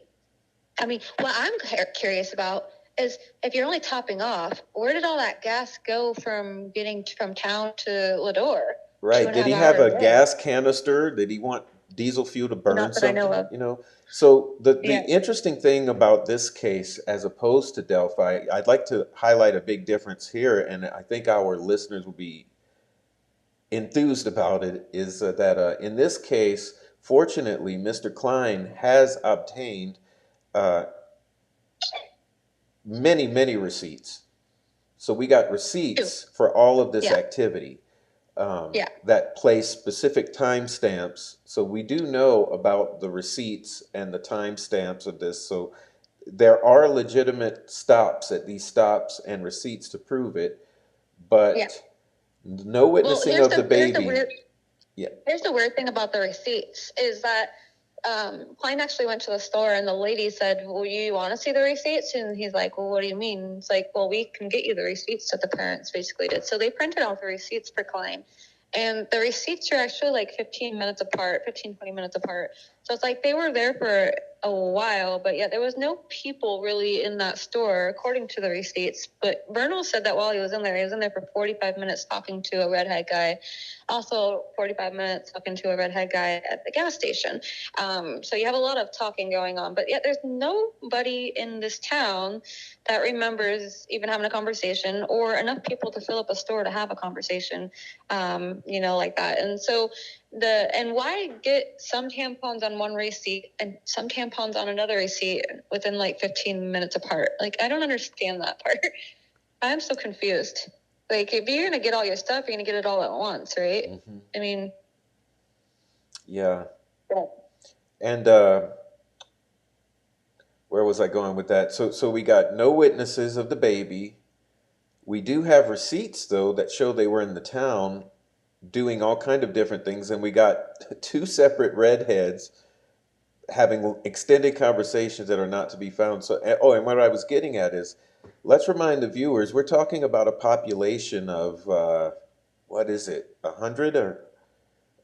I mean, what I'm curious about is if you're only topping off, where did all that gas go from getting from town to Lador? Right. Did he have a gas canister? Did he want diesel fuel to burn Not that something? I know of. You know. So the interesting thing about this case, as opposed to Delphi, I'd like to highlight a big difference here, and I think our listeners will be enthused about it. Is that in this case, fortunately, Mr. Klein has obtained many receipts. So we got receipts for all of this activity that place specific timestamps. So we do know about the receipts and the timestamps of this. So there are legitimate stops at these stops and receipts to prove it, but no witnessing of the baby. Here's the weird thing about the receipts is that Klein actually went to the store and the lady said, well, you want to see the receipts? And he's like, well, what do you mean? It's like, well, we can get you the receipts that the parents basically did. So they printed out the receipts for Klein. And the receipts are actually like 20 minutes apart. So it's like they were there for a while, but yet there was no people really in that store, according to the receipts. But Vernal said that while he was in there for 45 minutes talking to a redhead guy. Also 45 minutes talking to a redhead guy at the gas station. So you have a lot of talking going on, but yet there's nobody in this town that remembers even having a conversation or enough people to fill up a store to have a conversation, like that. And so why get some tampons on one receipt and some tampons on another receipt within like 15 minutes apart? Like, I don't understand that part. I'm so confused. Like, if you're going to get all your stuff, you're going to get it all at once, right? Mm-hmm. I mean. Yeah. And where was I going with that? So we got no witnesses of the baby. We do have receipts though that show they were in the town doing all kind of different things, and we got two separate redheads having extended conversations that are not to be found. So, oh, and what I was getting at is, let's remind the viewers, we're talking about a population of, what is it, 100 or,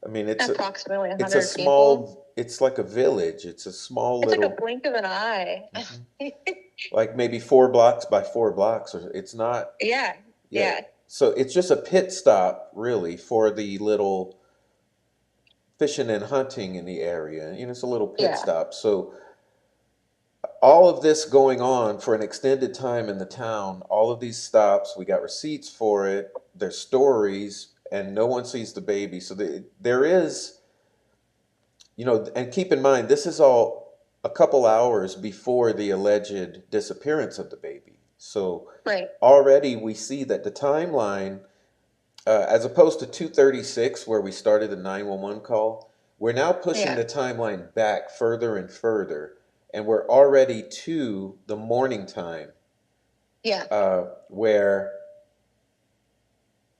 I mean, approximately 100 it's a small, it's like a village. It's a small It's little, like a blink of an eye. like maybe 4 blocks by 4 blocks, or it's not. Yeah. So it's just a pit stop, really, for the little fishing and hunting in the area. You know, it's a little pit stop. So all of this going on for an extended time in the town, all of these stops, we got receipts for it, there's stories, and no one sees the baby. So there is, you know, and keep in mind, this is all a couple hours before the alleged disappearance of the baby. So already we see that the timeline, as opposed to 2:36 where we started the 911 call, we're now pushing the timeline back further and further, and we're already to the morning time, where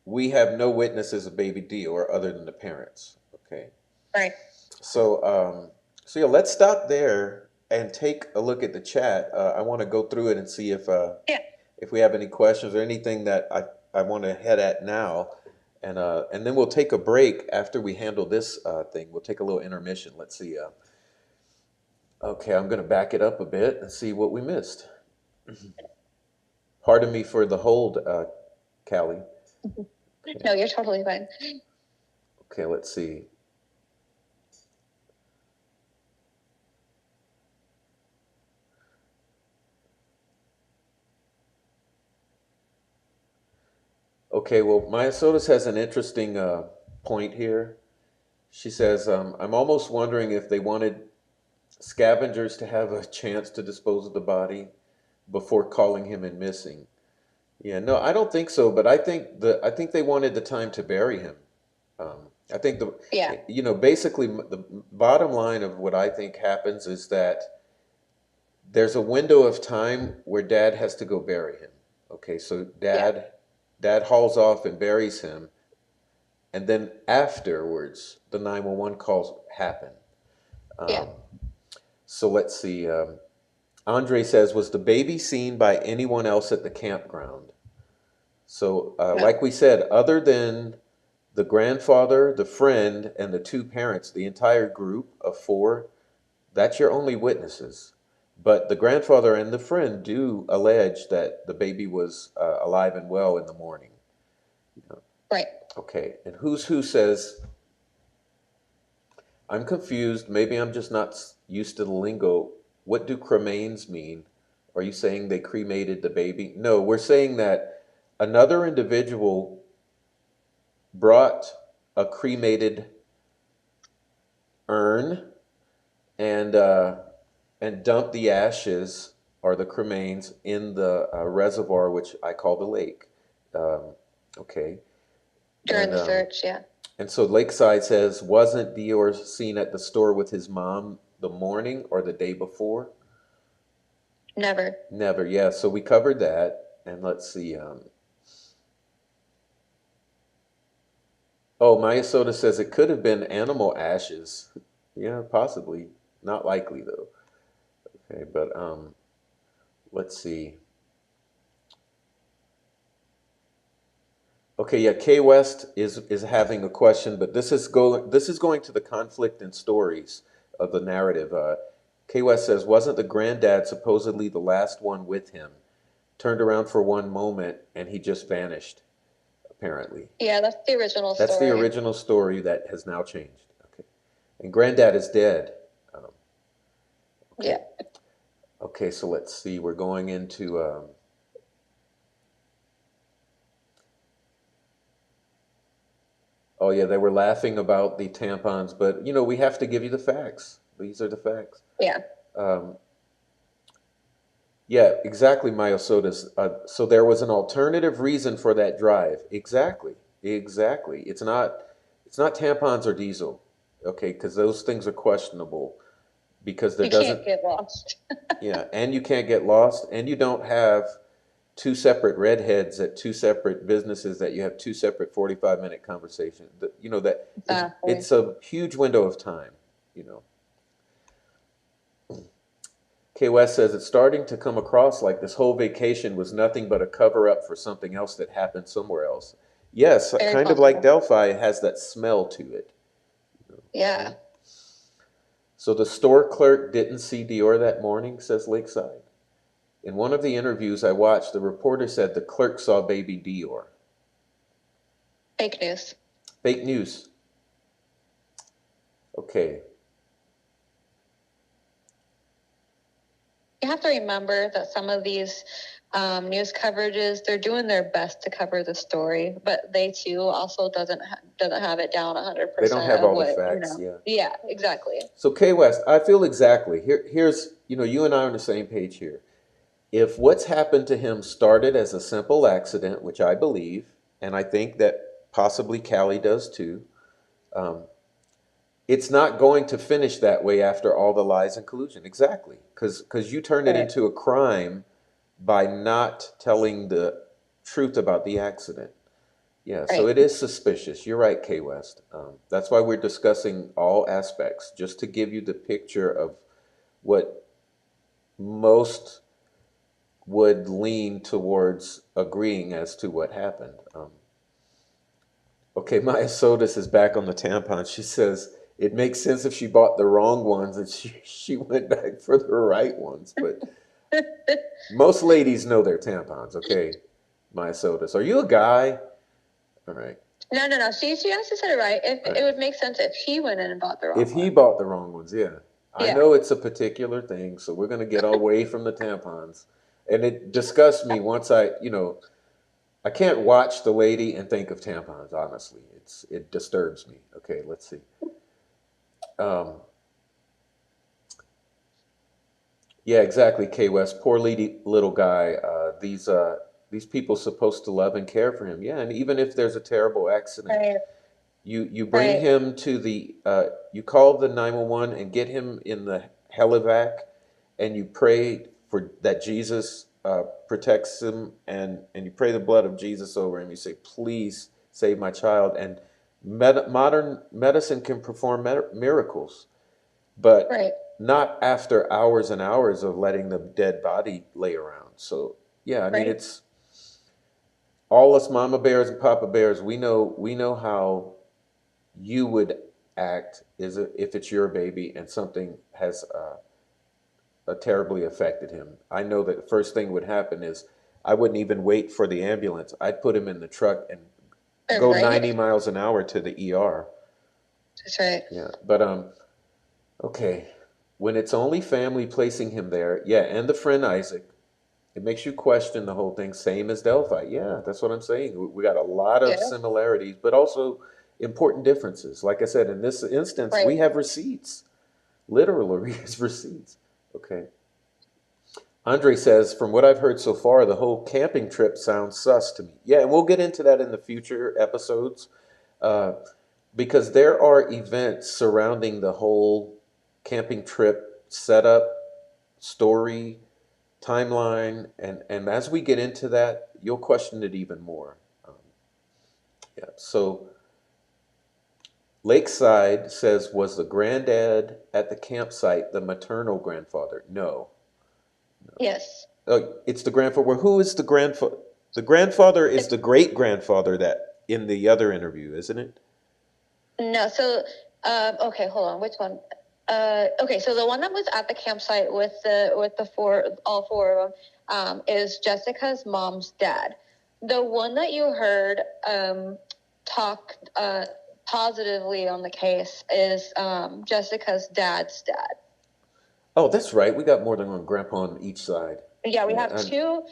we have no witnesses of baby DeOrr other than the parents. Okay. Right. So, so yeah, let's stop there and take a look at the chat. I want to go through it and see if we have any questions or anything that I want to head at now, and then we'll take a break after we handle this thing. We'll take a little intermission. Let's see. Okay, I'm going to back it up a bit and see what we missed. Pardon me for the hold, Callie. Okay. No, you're totally fine. Okay, let's see. Okay, well, Maya Sodas has an interesting point here. She says, I'm almost wondering if they wanted scavengers to have a chance to dispose of the body before calling him in missing. Yeah, no, I don't think so, but I think they wanted the time to bury him. I think you know, basically the bottom line of what I think happens is that there's a window of time where Dad has to go bury him. Okay, so Dad hauls off and buries him, and then afterwards the 911 calls happen. So let's see. Andre says, was the baby seen by anyone else at the campground? So like we said, other than the grandfather, the friend, and the 2 parents, the entire group of 4, that's your only witnesses. But the grandfather and the friend do allege that the baby was alive and well in the morning. Right. Okay, and Who says, I'm confused. Maybe I'm just not used to the lingo. What do cremains mean? Are you saying they cremated the baby? No, we're saying that another individual brought a cremated urn and dumped the ashes or the cremains in the reservoir, which I call the lake. Okay. During the search, And so Lakeside says, wasn't DeOrr seen at the store with his mom the morning or the day before? Never. Never, yeah. So we covered that. And let's see. Oh, Maya Soda says it could have been animal ashes. Yeah, possibly. Not likely, though. Okay, but let's see. Okay, yeah, K West is having a question, but this is going to the conflict in stories of the narrative. K West says, wasn't the granddad supposedly the last one with him? Turned around for one moment and he just vanished, apparently. Yeah, that's the original story. That's the original story that has now changed. Okay, and granddad is dead. Okay. Yeah. Okay, so let's see. We're going into. Oh yeah, they were laughing about the tampons, but you know we have to give you the facts. These are the facts. Yeah. Yeah, exactly, Myosotis. So there was an alternative reason for that drive. Exactly. It's not tampons or diesel, okay? Because those things are questionable. Because there you can't get lost. Yeah, and you can't get lost, and you don't have two separate redheads at two separate businesses that you have two separate 45-minute conversations. You know, that it's a huge window of time, you know. K. West says it's starting to come across like this whole vacation was nothing but a cover up for something else that happened somewhere else. Yes, Very kind of possible. like Delphi, it has that smell to it. Yeah. So the store clerk didn't see DeOrr that morning, says Lakeside. In one of the interviews I watched, the reporter said the clerk saw baby DeOrr. Fake news. Fake news. Okay. You have to remember that some of these news coverages, they're doing their best to cover the story, but they too also doesn't have it down 100%. They don't have all the what, facts, you know. Yeah, exactly. So K. West, I feel exactly. Here's, you know, you and I are on the same page here. If what's happened to him started as a simple accident, which I believe, and I think that possibly Callie does too, it's not going to finish that way after all the lies and collusion. Exactly. Because you turned it into a crime by not telling the truth about the accident. Yeah, so it is suspicious. You're right, K. West. That's why we're discussing all aspects, just to give you the picture of what most would lean towards agreeing as to what happened. Okay, Maya Sodas is back on the tampon. She says, it makes sense if she bought the wrong ones and she went back for the right ones. But most ladies know their tampons, okay, Maya Sodas. Are you a guy? All right. No. She actually said it right. It would make sense if he went in and bought the wrong If he bought the wrong ones, yeah. I know it's a particular thing, so we're going to get away from the tampons. And it disgusts me once I can't watch the lady and think of tampons, honestly. It disturbs me. Okay, let's see. Yeah, exactly, K. West. Poor little guy. These people supposed to love and care for him. Yeah, and even if there's a terrible accident, you bring him to the you call the 911 and get him in the helivac, and you pray for that Jesus protects him, and you pray the blood of Jesus over him. You say, please save my child. And modern medicine can perform miracles, but not after hours and hours of letting the dead body lay around. So yeah, I mean, it's all us mama bears and papa bears. We know how you would act if it's your baby and something has terribly affected him. I know that the first thing would happen is I wouldn't even wait for the ambulance. I'd put him in the truck and go 90 miles an hour to the ER. That's right. Yeah, but okay. When it's only family placing him there, yeah, and the friend Isaac, it makes you question the whole thing, same as Delphi. Yeah, that's what I'm saying. We got a lot of similarities, but also important differences. Like I said, in this instance, we have receipts, literal receipts. Okay. Andre says, from what I've heard so far, the whole camping trip sounds sus to me. Yeah, and we'll get into that in the future episodes, because there are events surrounding the whole camping trip setup, story, timeline, and as we get into that, you'll question it even more. Yeah, so Lakeside says, was the granddad at the campsite the maternal grandfather? No. Yes. It's the grandfather. Well, who is the grandfather? The grandfather is the great-grandfather that in the other interview, isn't it? No, so, okay, hold on, which one? Okay, so the one that was at the campsite with all four of them, is Jessica's mom's dad. The one that you heard talk positively on the case is Jessica's dad's dad. Oh, that's right. We got more than one grandpa on each side. Yeah, we have two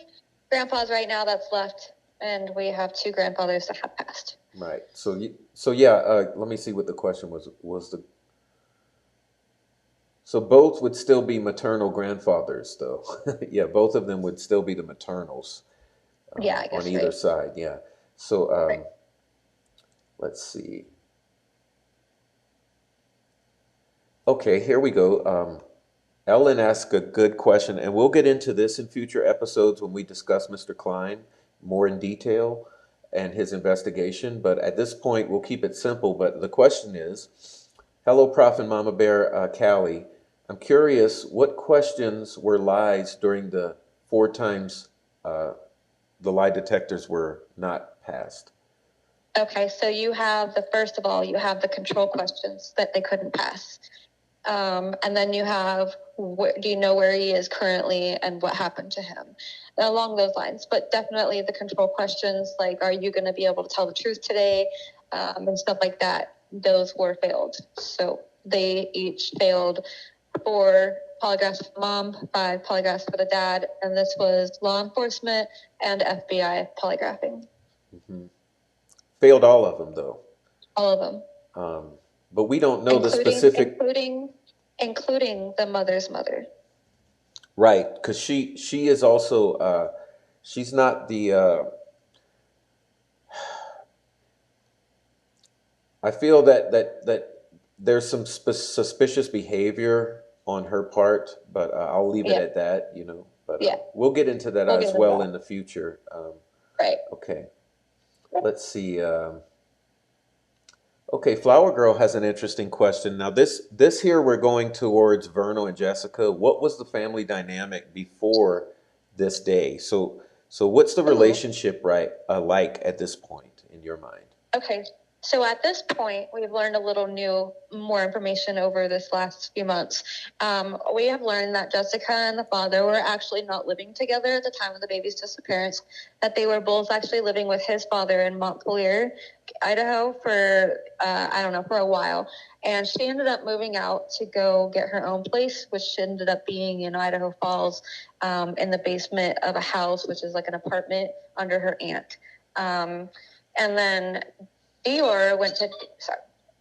grandpas right now that's left, and we have two grandfathers that have passed. Right. So yeah. Let me see what the question was. So both would still be maternal grandfathers, though. Yeah, both of them would still be the maternals. Yeah, I guess on either side. Yeah. So let's see. Okay, here we go. Ellen asked a good question, and we'll get into this in future episodes when we discuss Mr. Klein more in detail and his investigation. But at this point, we'll keep it simple. But the question is, hello, Prof and Mama Bear, Callie. I'm curious, what questions were lies during the 4 times the lie detectors were not passed? Okay, so you have first of all, you have the control questions that they couldn't pass. And then you have, do you know where he is currently and what happened to him? Along those lines, but definitely the control questions, like, are you going to be able to tell the truth today? And stuff like that, those were failed. So they each failed 4 polygraphs for the mom, 5 polygraphs for the dad, and this was law enforcement and FBI polygraphing. Mm-hmm. Failed all of them, though. All of them. But we don't know the specific... Including the mother's mother. Right, because she is also... she's not the... I feel that there's some suspicious behavior on her part, but I'll leave it at that, you know. But we'll get into that as well in the future. Right. Okay. Let's see. Okay, Flower Girl has an interesting question. Now, this here we're going towards Vernal and Jessica. What was the family dynamic before this day? So what's the relationship like at this point in your mind? Okay, so at this point, we've learned a little more information over this last few months. We have learned that Jessica and the father were actually not living together at the time of the baby's disappearance, that they were both actually living with his father in Montpelier, Idaho for a while. And she ended up moving out to go get her own place, which ended up being in Idaho Falls, in the basement of a house, which is like an apartment under her aunt. And then DeOrr went to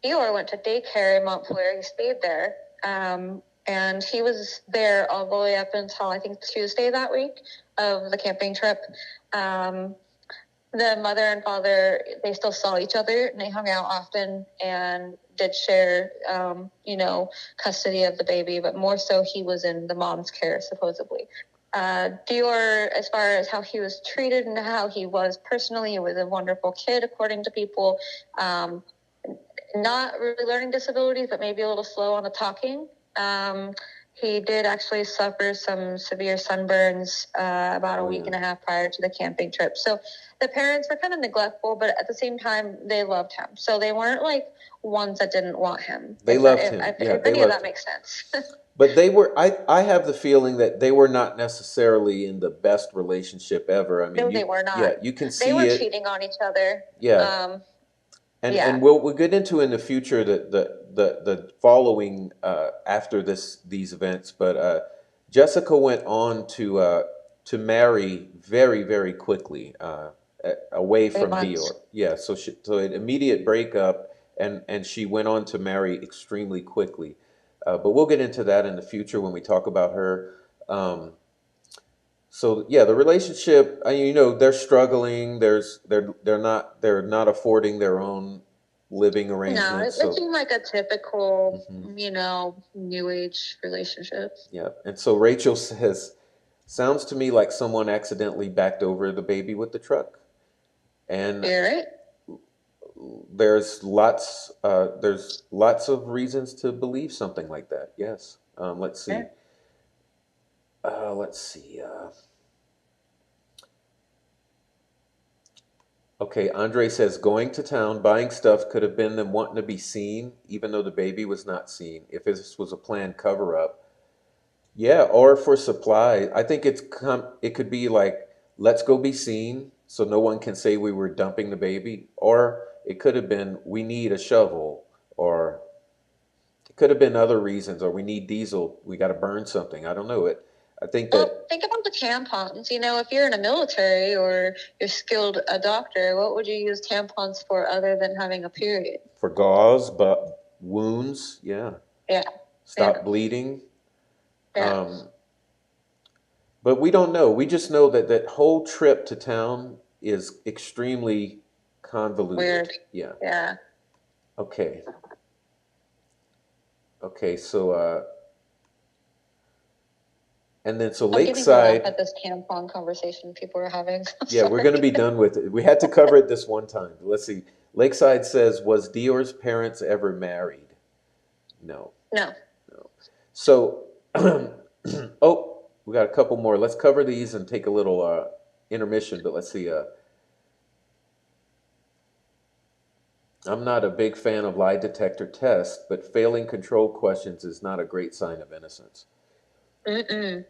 daycare in Montpelier. He stayed there. And he was there all the way up until, I think, Tuesday that week of the camping trip. The mother and father, they still saw each other, and they hung out often and did share, custody of the baby, but more so he was in the mom's care, supposedly. DeOrr, as far as how he was treated and how he was personally, he was a wonderful kid, according to people. Not really learning disabilities, but maybe a little slow on the talking. He did actually suffer some severe sunburns about a week and a half prior to the camping trip. So the parents were kind of neglectful, but at the same time, they loved him. So they weren't like ones that didn't want him. They loved him. If any of that makes sense. But they were, I have the feeling that they were not necessarily in the best relationship ever. I mean, No, they were not. Yeah, you can see they were it. cheating on each other. Yeah. And we'll get into in the future the following after these events. But Jessica went on to marry very, very quickly away from DeOrr. Yeah, so an immediate breakup, and she went on to marry extremely quickly. But we'll get into that in the future when we talk about her. So yeah, the relationship, they're struggling. They're not affording their own living arrangements. No, it seemed like a typical, new age relationship. Yeah, and so Rachel says, sounds to me like someone accidentally backed over the baby with the truck, and you're right. There's lots of reasons to believe something like that. Yes. Let's see. Okay, Andre says, going to town, buying stuff could have been them wanting to be seen, even though the baby was not seen, if this was a planned cover-up. Yeah, or for supply. I think it could be like, let's go be seen, so no one can say we were dumping the baby. Or it could have been, we need a shovel, or it could have been other reasons, or we need diesel, we got to burn something. I don't know. I think that... think about the tampons. If you're in a military or you're skilled a doctor, what would you use tampons for other than having a period? For gauze, but wounds, yeah. Yeah. Stop bleeding. Yeah. But we don't know. We just know that whole trip to town is extremely convoluted. Weird. Yeah. Yeah. Okay. Okay, so And then so I'm getting enough Lakeside, at this tampon conversation people are having. yeah, we're going to be done with it. We had to cover it this one time. Let's see. Lakeside says, was DeOrr's parents ever married? No. No. So, oh, we got a couple more. Let's cover these and take a little intermission. But let's see. I'm not a big fan of lie detector tests, but failing control questions is not a great sign of innocence. Mm-mm.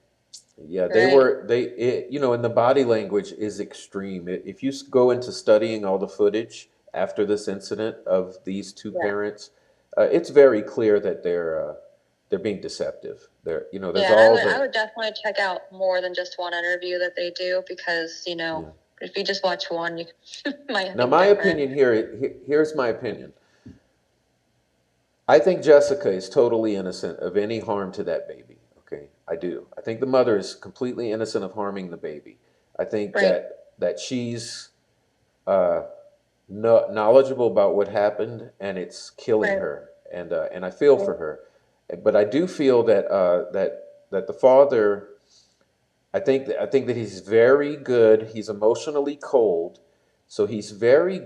Yeah, you know, and the body language is extreme. If you go into studying all the footage after this incident of these two parents, it's very clear that they're being deceptive. You know, there's Yeah, all I would definitely check out more than just one interview that they do because, you know, if you just watch one, you might Now, think my different. opinion here's my opinion. I think Jessica is totally innocent of any harm to that baby. Okay, I do. I think the mother is completely innocent of harming the baby. I think that she's knowledgeable about what happened and it's killing her, and I feel for her. But I do feel that that the father, I think that he's very good. He's emotionally cold, so he's very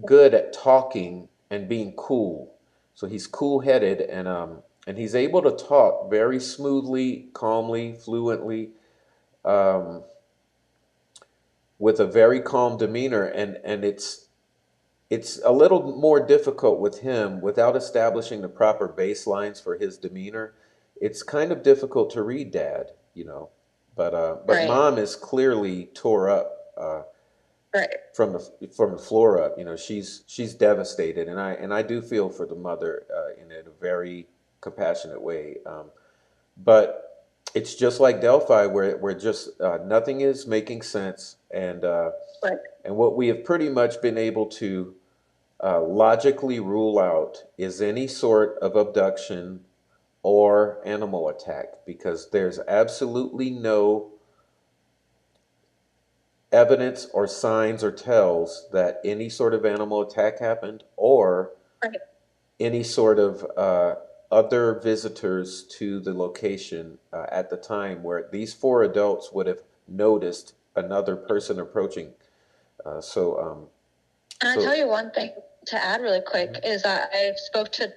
good at talking and being cool. So he's cool-headed and he's able to talk very smoothly, calmly, fluently, um, with a very calm demeanor. And it's a little more difficult with him without establishing the proper baselines for his demeanor. It's kind of difficult to read Dad, you know. But Mom is clearly tore up from the floor up. You know, she's devastated, and I do feel for the mother in a very compassionate way. But it's just like Delphi, where just nothing is making sense, and what we have pretty much been able to logically rule out is any sort of abduction or animal attack, because there's absolutely no evidence or signs or tells that any sort of animal attack happened or any sort of other visitors to the location at the time where these four adults would have noticed another person approaching. So And I tell you one thing to add really quick is that I spoke to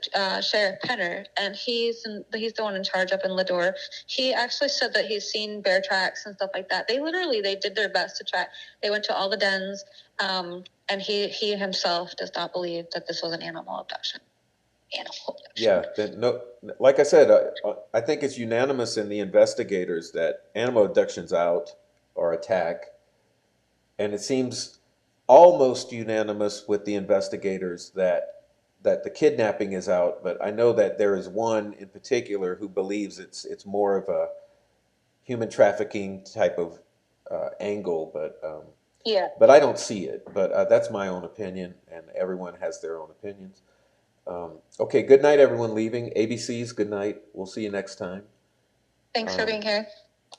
Sheriff Penner, and he's the one in charge up in Lador. He actually said that he's seen bear tracks and stuff like that. They did their best to track. They went to all the dens, and he himself does not believe that this was an animal abduction. yeah, no, like I said, I think it's unanimous in the investigators that animal abduction's out or attack, and it seems almost unanimous with the investigators that the kidnapping is out. But I know that there is one in particular who believes it's more of a human trafficking type of angle, but I don't see it. But that's my own opinion, and everyone has their own opinions. Okay, good night, everyone leaving. ABC's, good night. We'll see you next time. Thanks for being here.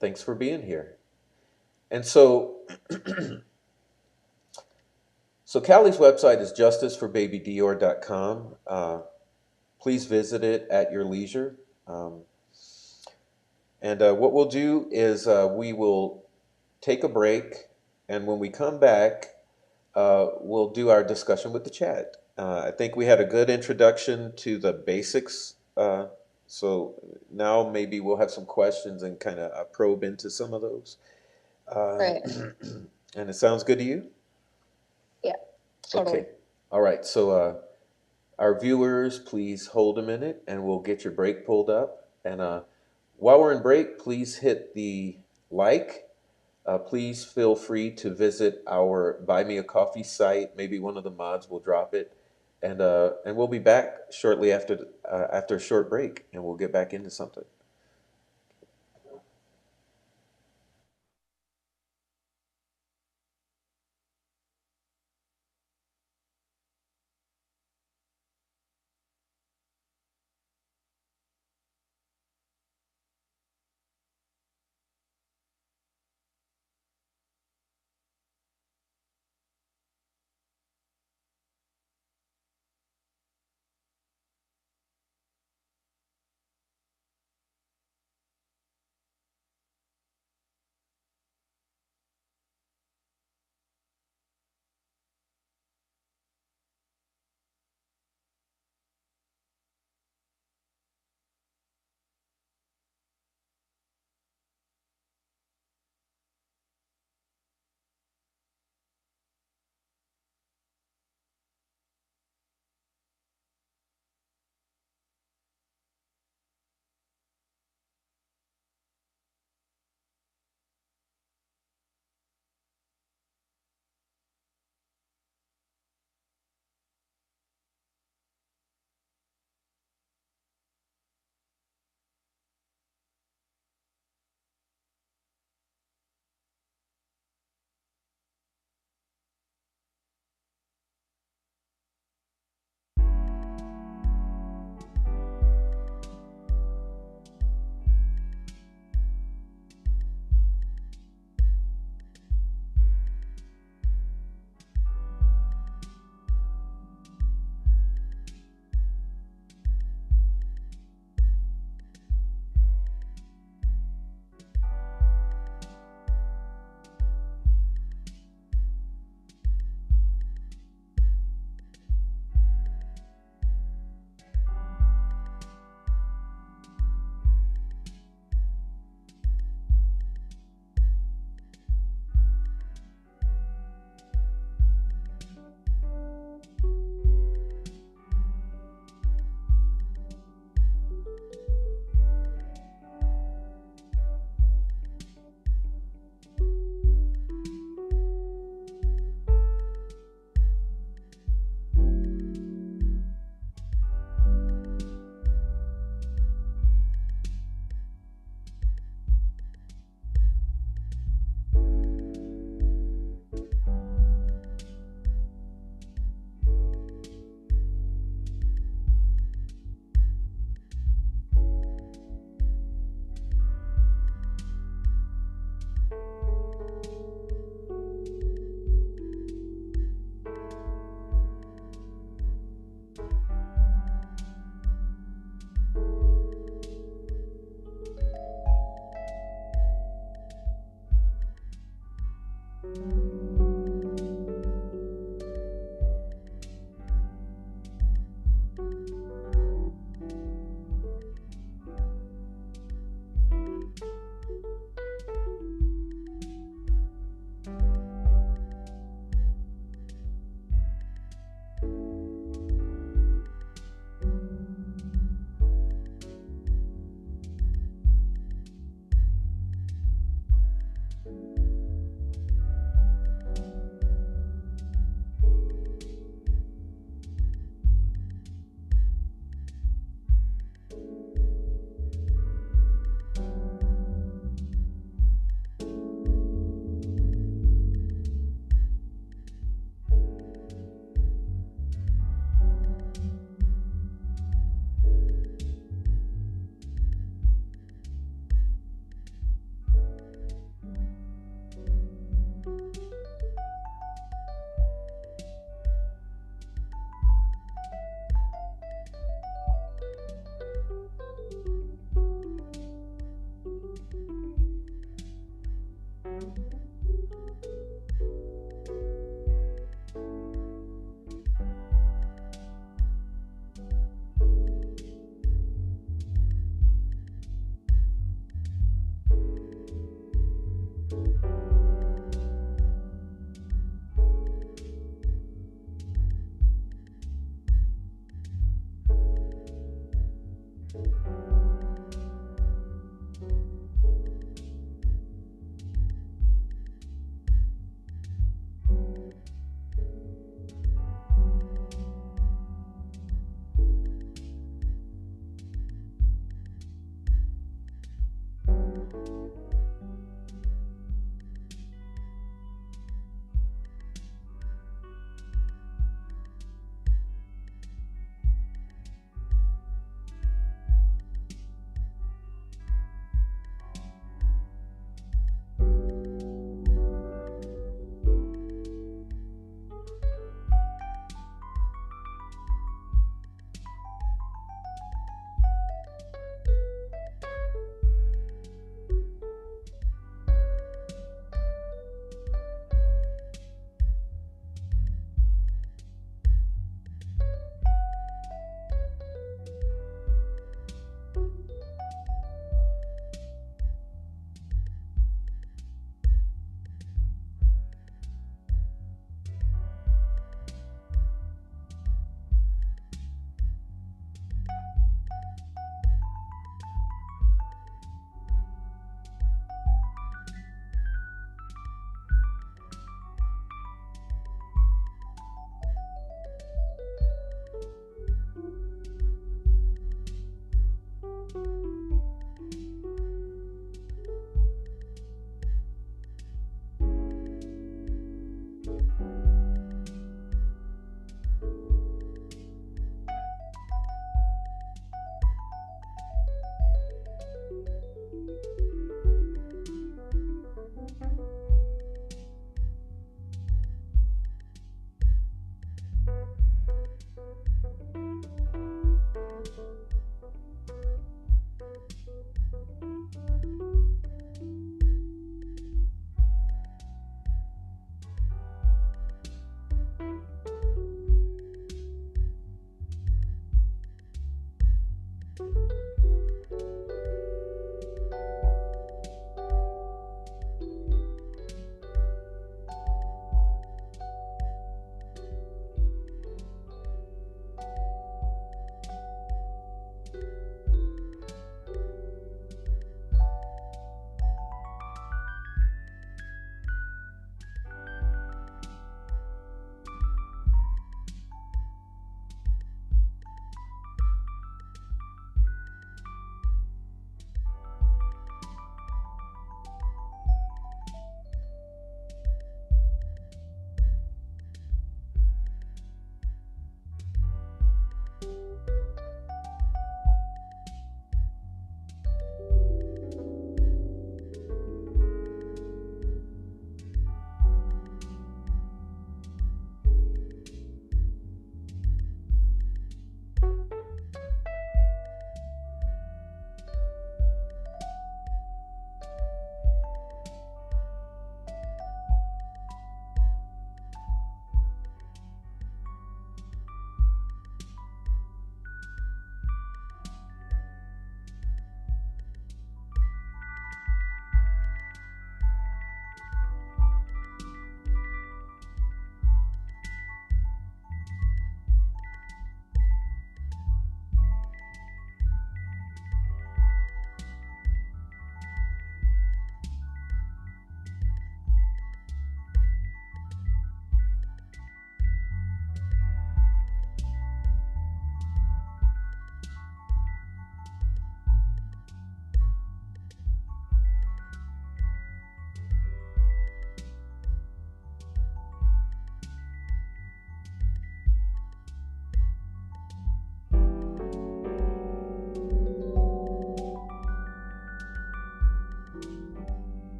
Thanks for being here. And so, so Callie's website is justiceforbabyDeOrr.com. Please visit it at your leisure. And what we'll do is we will take a break, and when we come back, we'll do our discussion with the chat. I think we had a good introduction to the basics. So now maybe we'll have some questions and kind of probe into some of those. And it sounds good to you? Yeah, totally. Okay. All right. So our viewers, please hold a minute and we'll get your break pulled up. And while we're in break, please hit the like. Please feel free to visit our Buy Me a Coffee site. Maybe one of the mods will drop it. And we'll be back shortly after a short break, and we'll get back into something.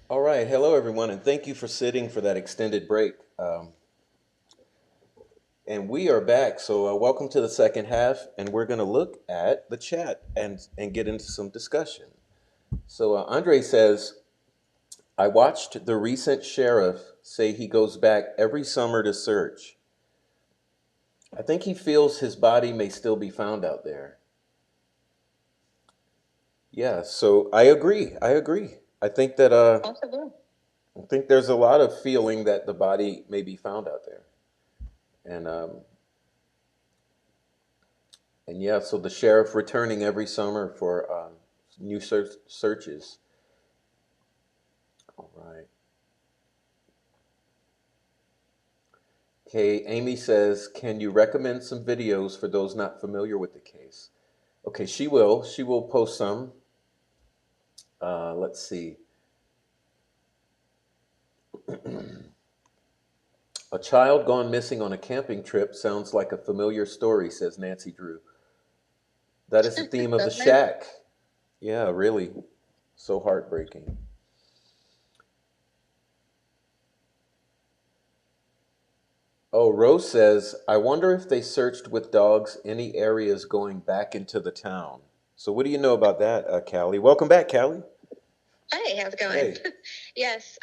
All right, hello everyone, and thank you for sitting for that extended break. And we are back, so welcome to the second half, and we're going to look at the chat and get into some discussion. So Andre says, I watched the recent sheriff say he goes back every summer to search. I think he feels his body may still be found out there. Yeah, so I agree. I think that I think there's a lot of feeling that the body may be found out there. And yeah, so the sheriff returning every summer for new searches. All right. Okay, Amy says, can you recommend some videos for those not familiar with the case? Okay, she will. She will post some. Let's see. A child gone missing on a camping trip sounds like a familiar story, says Nancy Drew. That is the theme of the shack. Yeah, really. So heartbreaking. Oh, Rose says, I wonder if they searched with dogs any areas going back into the town. So what do you know about that, Callie? Welcome back, Callie. Hey, how's it going? Hey. Yes,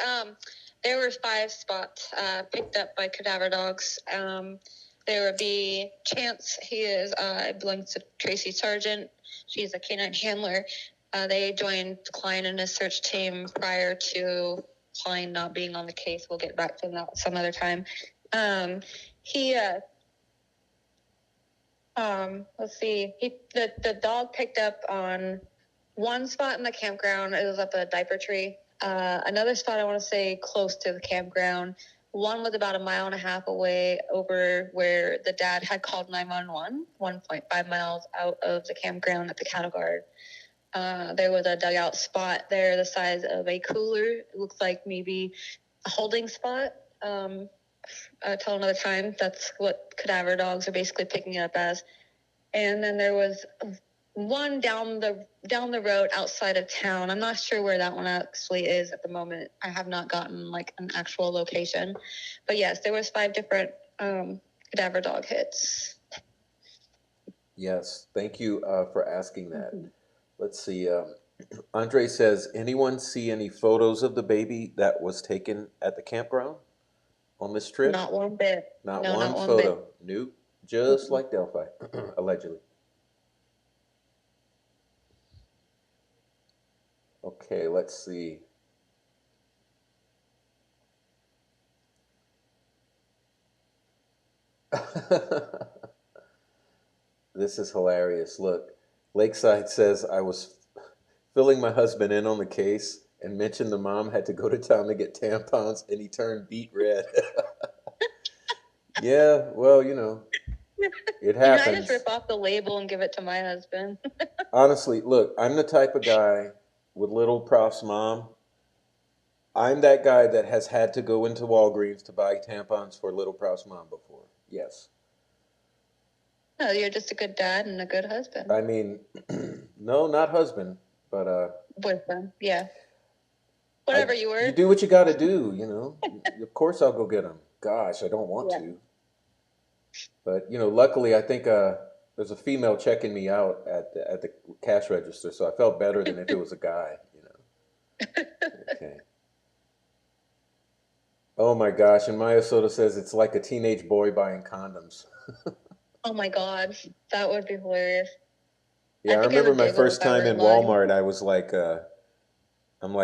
there were 5 spots picked up by cadaver dogs. There would be Chance. He belongs to Tracy Sargent. She's a canine handler. They joined Klein and his search team prior to Klein not being on the case. We'll get back to that some other time. Let's see. The dog picked up on one spot in the campground. It was up a diaper tree. Another spot, I want to say, close to the campground. One was about 1.5 miles away over where the dad had called 911, 1.5 miles out of the campground at the cattle guard. There was a dugout spot there the size of a cooler. It looks like maybe a holding spot. Till another time, that's what cadaver dogs are basically picking it up as. And then there was one down the road outside of town. I'm not sure where that one actually is at the moment. I have not gotten like an actual location. But yes, there was 5 different cadaver dog hits. Yes, thank you for asking that. Let's see. Andre says, anyone see any photos of the baby that was taken at the campground on this trip? Not one bit. Not No, one not one photo. bit. Nope. Just like Delphi, allegedly. Okay, let's see. This is hilarious. Look, Lakeside says, I was filling my husband in on the case and mentioned the mom had to go to town to get tampons and he turned beet red. Yeah, well, it happens. I just rip off the label and give it to my husband. Honestly, look, I'm the type of guy with Little Prof's mom. I'm that guy that has had to go into Walgreens to buy tampons for Little Prof's mom before. Yes. No, you're just a good dad and a good husband. I mean, no, not husband, but boyfriend. Yeah. Whatever you were. You do what you got to do, Of course I'll go get them. Gosh, I don't want to. But, luckily I think there's a female checking me out at the cash register, so I felt better than if it was a guy, Okay. Oh my gosh, and Maya Soda says it's like a teenage boy buying condoms. Oh my God, that would be hilarious. Yeah, I remember my first time in Walmart, I was like, I'm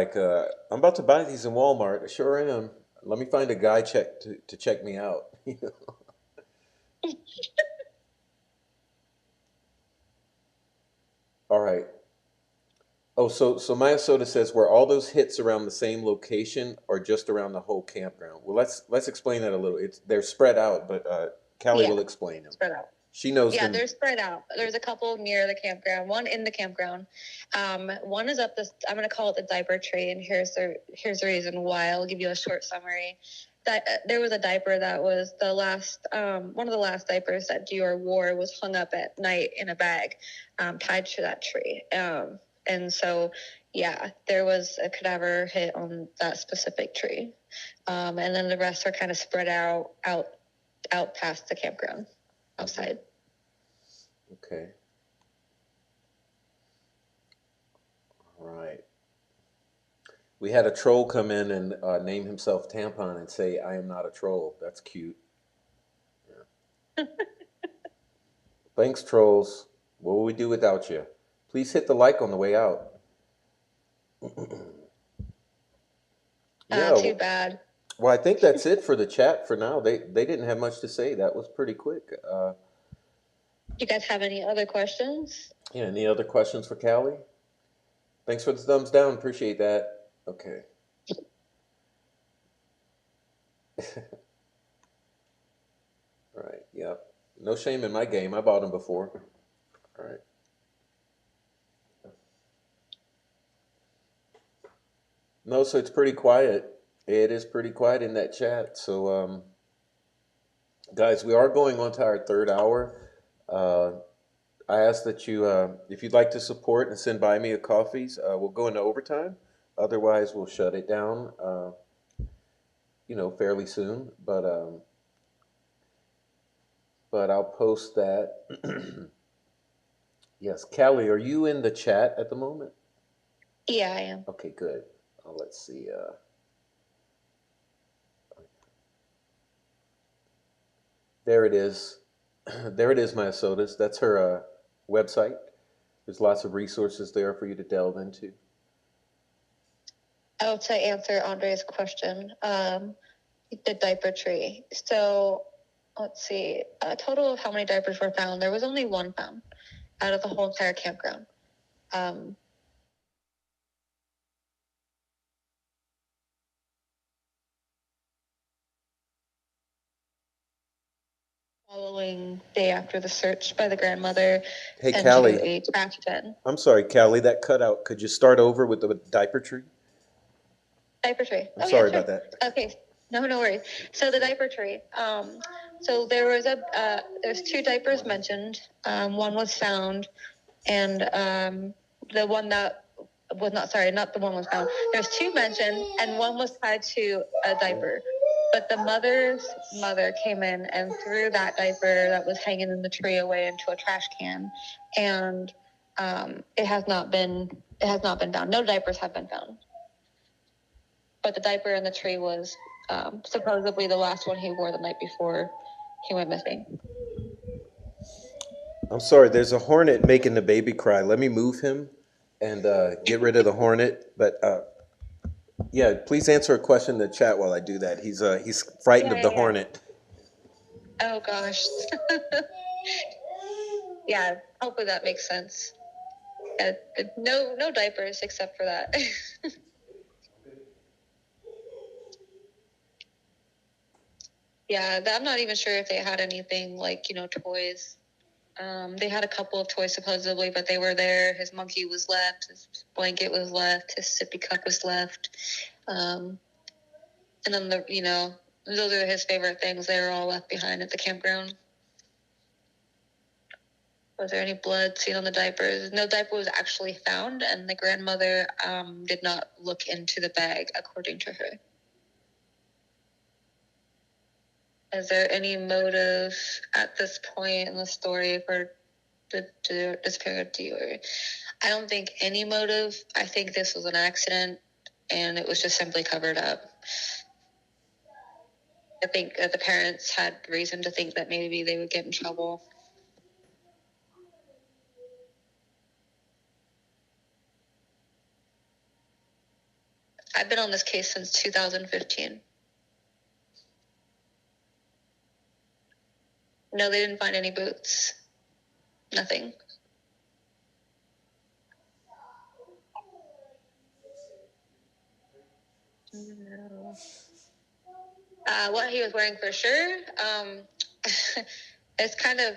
about to buy these in Walmart. I sure am. Let me find a guy to check me out. All right. Oh, so Maya Soda says, were all those hits around the same location or just around the whole campground? Well, let's explain that a little. They're spread out, but Callie will explain them. Spread out. She knows Yeah, them. they're spread out. There's a couple near the campground, one in the campground. One is up this, I'm going to call it the diaper tree, and here's the reason why. I'll give you a short summary. There was a diaper that was the last, one of the last diapers that DeOrr wore was hung up at night in a bag, tied to that tree. And so, yeah, there was a cadaver hit on that specific tree. And then the rest are kind of spread out past the campground outside. Okay. All right. We had a troll come in and name himself Tampon and say, "I am not a troll." That's cute. Yeah. Thanks, trolls. What will we do without you? Please hit the like on the way out. Too bad. Well, I think that's it for the chat for now. They didn't have much to say. That was pretty quick. Do you guys have any other questions? Yeah, any other questions for Callie? Thanks for the thumbs down. Appreciate that. Okay. All right. Yep. No shame in my game. I bought them before. All right. No, so it's pretty quiet. It is pretty quiet in that chat. So, guys, we are going on to our third hour. I ask that you, if you'd like to support and send Buy Me a Coffees, we'll go into overtime. Otherwise, we'll shut it down, fairly soon. But I'll post that. Yes, Callie, are you in the chat at the moment? Yeah, I am. Okay, good. Let's see. There it is. There it is, Minnesota's. That's her website. There's lots of resources there for you to delve into. Oh, to answer Andre's question, the diaper tree. So let's see, a total of how many diapers were found. There was only one found out of the whole entire campground. Following day after the search by the grandmother. Hey, and Callie. to a trash bin. I'm sorry, Callie, that cut out. Could you start over with the diaper tree? Diaper tree. I'm sorry about that. Okay, no worries. So the diaper tree. So there was there's two diapers mentioned. One was found, and the one that was not the one was found. There's two mentioned, and one was tied to a diaper. But the mother's mother came in and threw that diaper that was hanging in the tree away into a trash can, and it has not been found. No diapers have been found. But the diaper in the tree was supposedly the last one he wore the night before he went missing. I'm sorry, there's a hornet making the baby cry. Let me move him and get rid of the hornet. But yeah, please answer a question in the chat while I do that. He's frightened of the hornet. Oh gosh. Yeah, hopefully that makes sense. No diapers except for that. Yeah, I'm not even sure if they had anything like, toys. They had a couple of toys supposedly, but they were there. His monkey was left. His blanket was left. His sippy cup was left. And then those are his favorite things. They were all left behind at the campground. Was there any blood seen on the diapers? No diaper was actually found, and the grandmother did not look into the bag, according to her. Is there any motive at this point in the story for the disappearing of DeOrr? I don't think any motive. I think this was an accident, and it was just simply covered up. I think that the parents had reason to think that maybe they would get in trouble. I've been on this case since 2015. No, they didn't find any boots. Nothing. No. What he was wearing for sure. It's kind of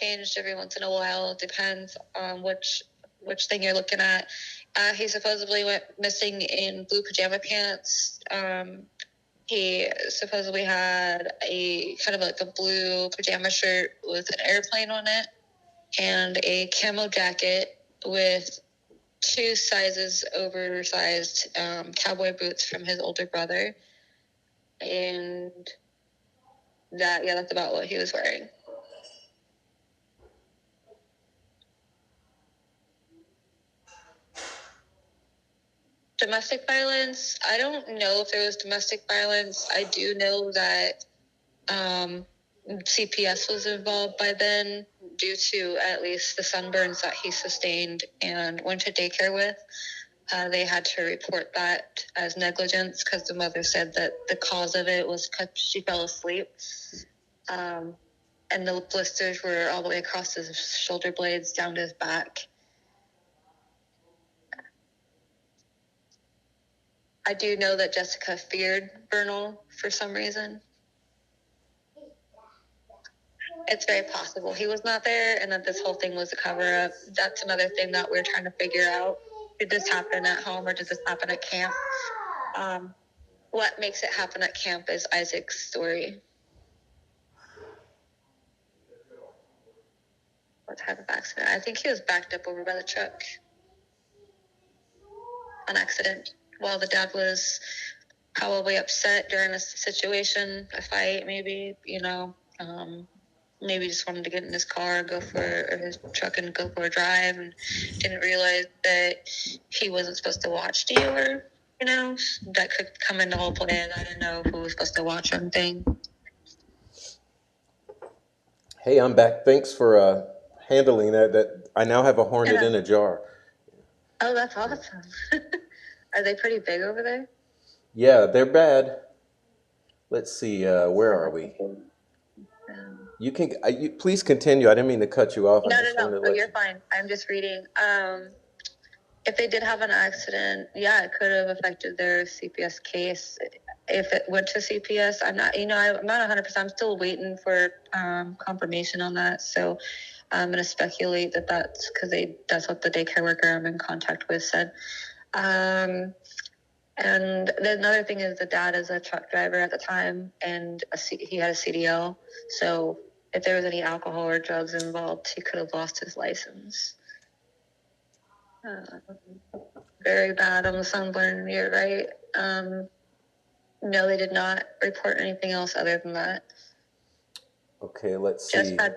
changed every once in a while. It depends on which thing you're looking at. He supposedly went missing in blue pajama pants. He supposedly had a kind of like a blue pajama shirt with an airplane on it, and a camo jacket with 2 sizes oversized cowboy boots from his older brother, and that's about what he was wearing. Domestic violence, I don't know if there was domestic violence. I do know that CPS was involved by then due to at least the sunburns that he sustained and went to daycare with. They had to report that as negligence because the mother said that the cause of it was because she fell asleep. And the blisters were all the way across his shoulder blades down to his back. I do know that Jessica feared Bernal for some reason. It's very possible he was not there and that this whole thing was a cover-up. That's another thing that we're trying to figure out. Did this happen at home or did this happen at camp? What makes it happen at camp is Isaac's story. What type of accident? I think he was backed up over by the truck. An accident. While the dad was probably upset during a situation, a fight, maybe, maybe just wanted to get in his car, or his truck and go for a drive, and didn't realize that he wasn't supposed to watch DeOrr. That could come into whole play. I didn't know who was supposed to watch anything. Hey, I'm back. Thanks for handling that. That I now have a hornet in a jar. Oh, that's awesome. Are they pretty big over there? Yeah, they're bad. Let's see. Where are we? You can. Please continue. I didn't mean to cut you off. No. You're fine. I'm just reading. If they did have an accident, it could have affected their CPS case. If it went to CPS, I'm not 100%. I'm still waiting for confirmation on that. So I'm going to speculate that's because that's what the daycare worker I'm in contact with said. And the another thing is the dad is a truck driver at the time, and he had a CDL. So if there was any alcohol or drugs involved, he could have lost his license. Very bad on the sunburn. You're right. No, they did not report anything else other than that. Okay, let's see. Just had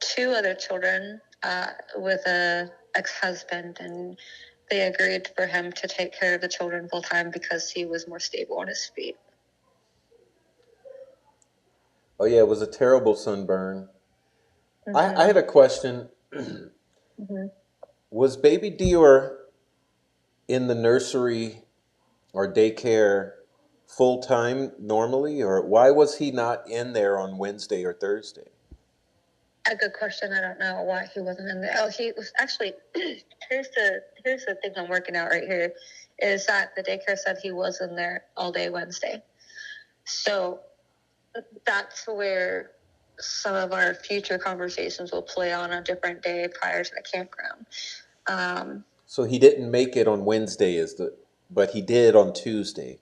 2 other children with a ex-husband, and they agreed for him to take care of the children full time because he was more stable on his feet. Oh yeah, it was a terrible sunburn. I had a question. Was baby DeOrr in the nursery or daycare full time normally, or why was he not in there on Wednesday or Thursday? A good question. I don't know why he wasn't in there. Oh, he was actually. Here's the thing I'm working out right here, is that the daycare said he was in there all day Wednesday. So that's where some of our future conversations will play on a different day prior to the campground. So he didn't make it on Wednesday, but he did on Tuesday.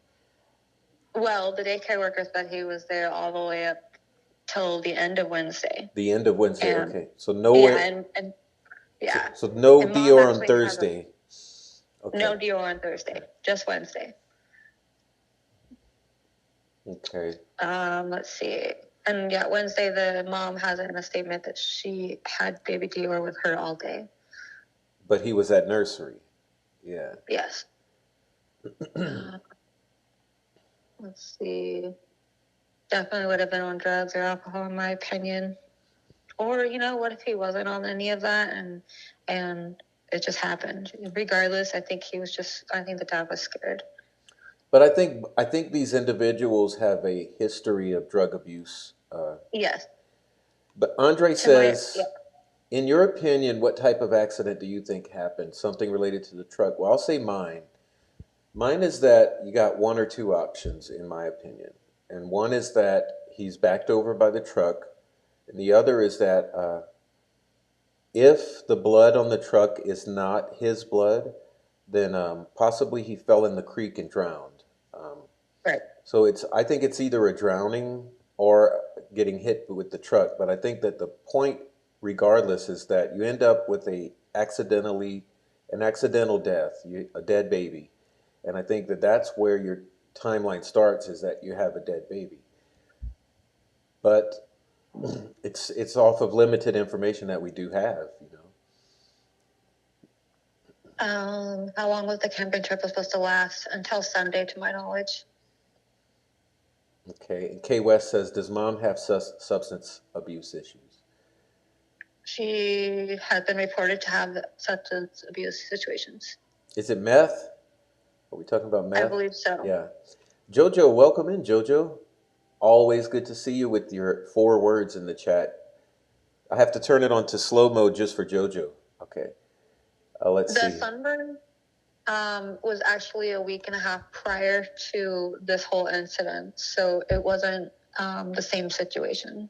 Well, the daycare worker said he was there all the way up till the end of Wednesday. The end of Wednesday, And, okay. So nowhere. So no DeOrr on Thursday. Okay. No DeOrr on Thursday, just Wednesday. Okay. Let's see. And Wednesday the mom has it in a statement that she had baby DeOrr with her all day. But he was at nursery. Yeah. Yes. Let's see. Definitely would have been on drugs or alcohol, in my opinion. Or, what if he wasn't on any of that and it just happened? Regardless, I think the dad was scared. But I think these individuals have a history of drug abuse. Yes. But Andre says, in your opinion, what type of accident do you think happened? Something related to the truck? Well, I'll say mine. Mine is that you got 1 or 2 options, in my opinion. And one is that he's backed over by the truck. And the other is that if the blood on the truck is not his blood, then possibly he fell in the creek and drowned. Right. So I think it's either a drowning or getting hit with the truck. But I think that the point, regardless, is that you end up with a accidentally an accidental death, a dead baby. And I think that that's where your timeline starts, is that you have a dead baby. But it's off of limited information that we do have, you know. How long was the camping trip supposed to last? Until Sunday, to my knowledge. Okay, and Kay West says, does mom have substance abuse issues? She has been reported to have substance abuse situations. Is it meth? Are we talking about meth? I believe so. Yeah. Jojo, welcome in, Jojo. Always good to see you with your 4 words in the chat. I have to turn it on to slow mode just for Jojo. Okay. Let's see. The sunburn was actually a week and a half prior to this whole incident, so it wasn't the same situation.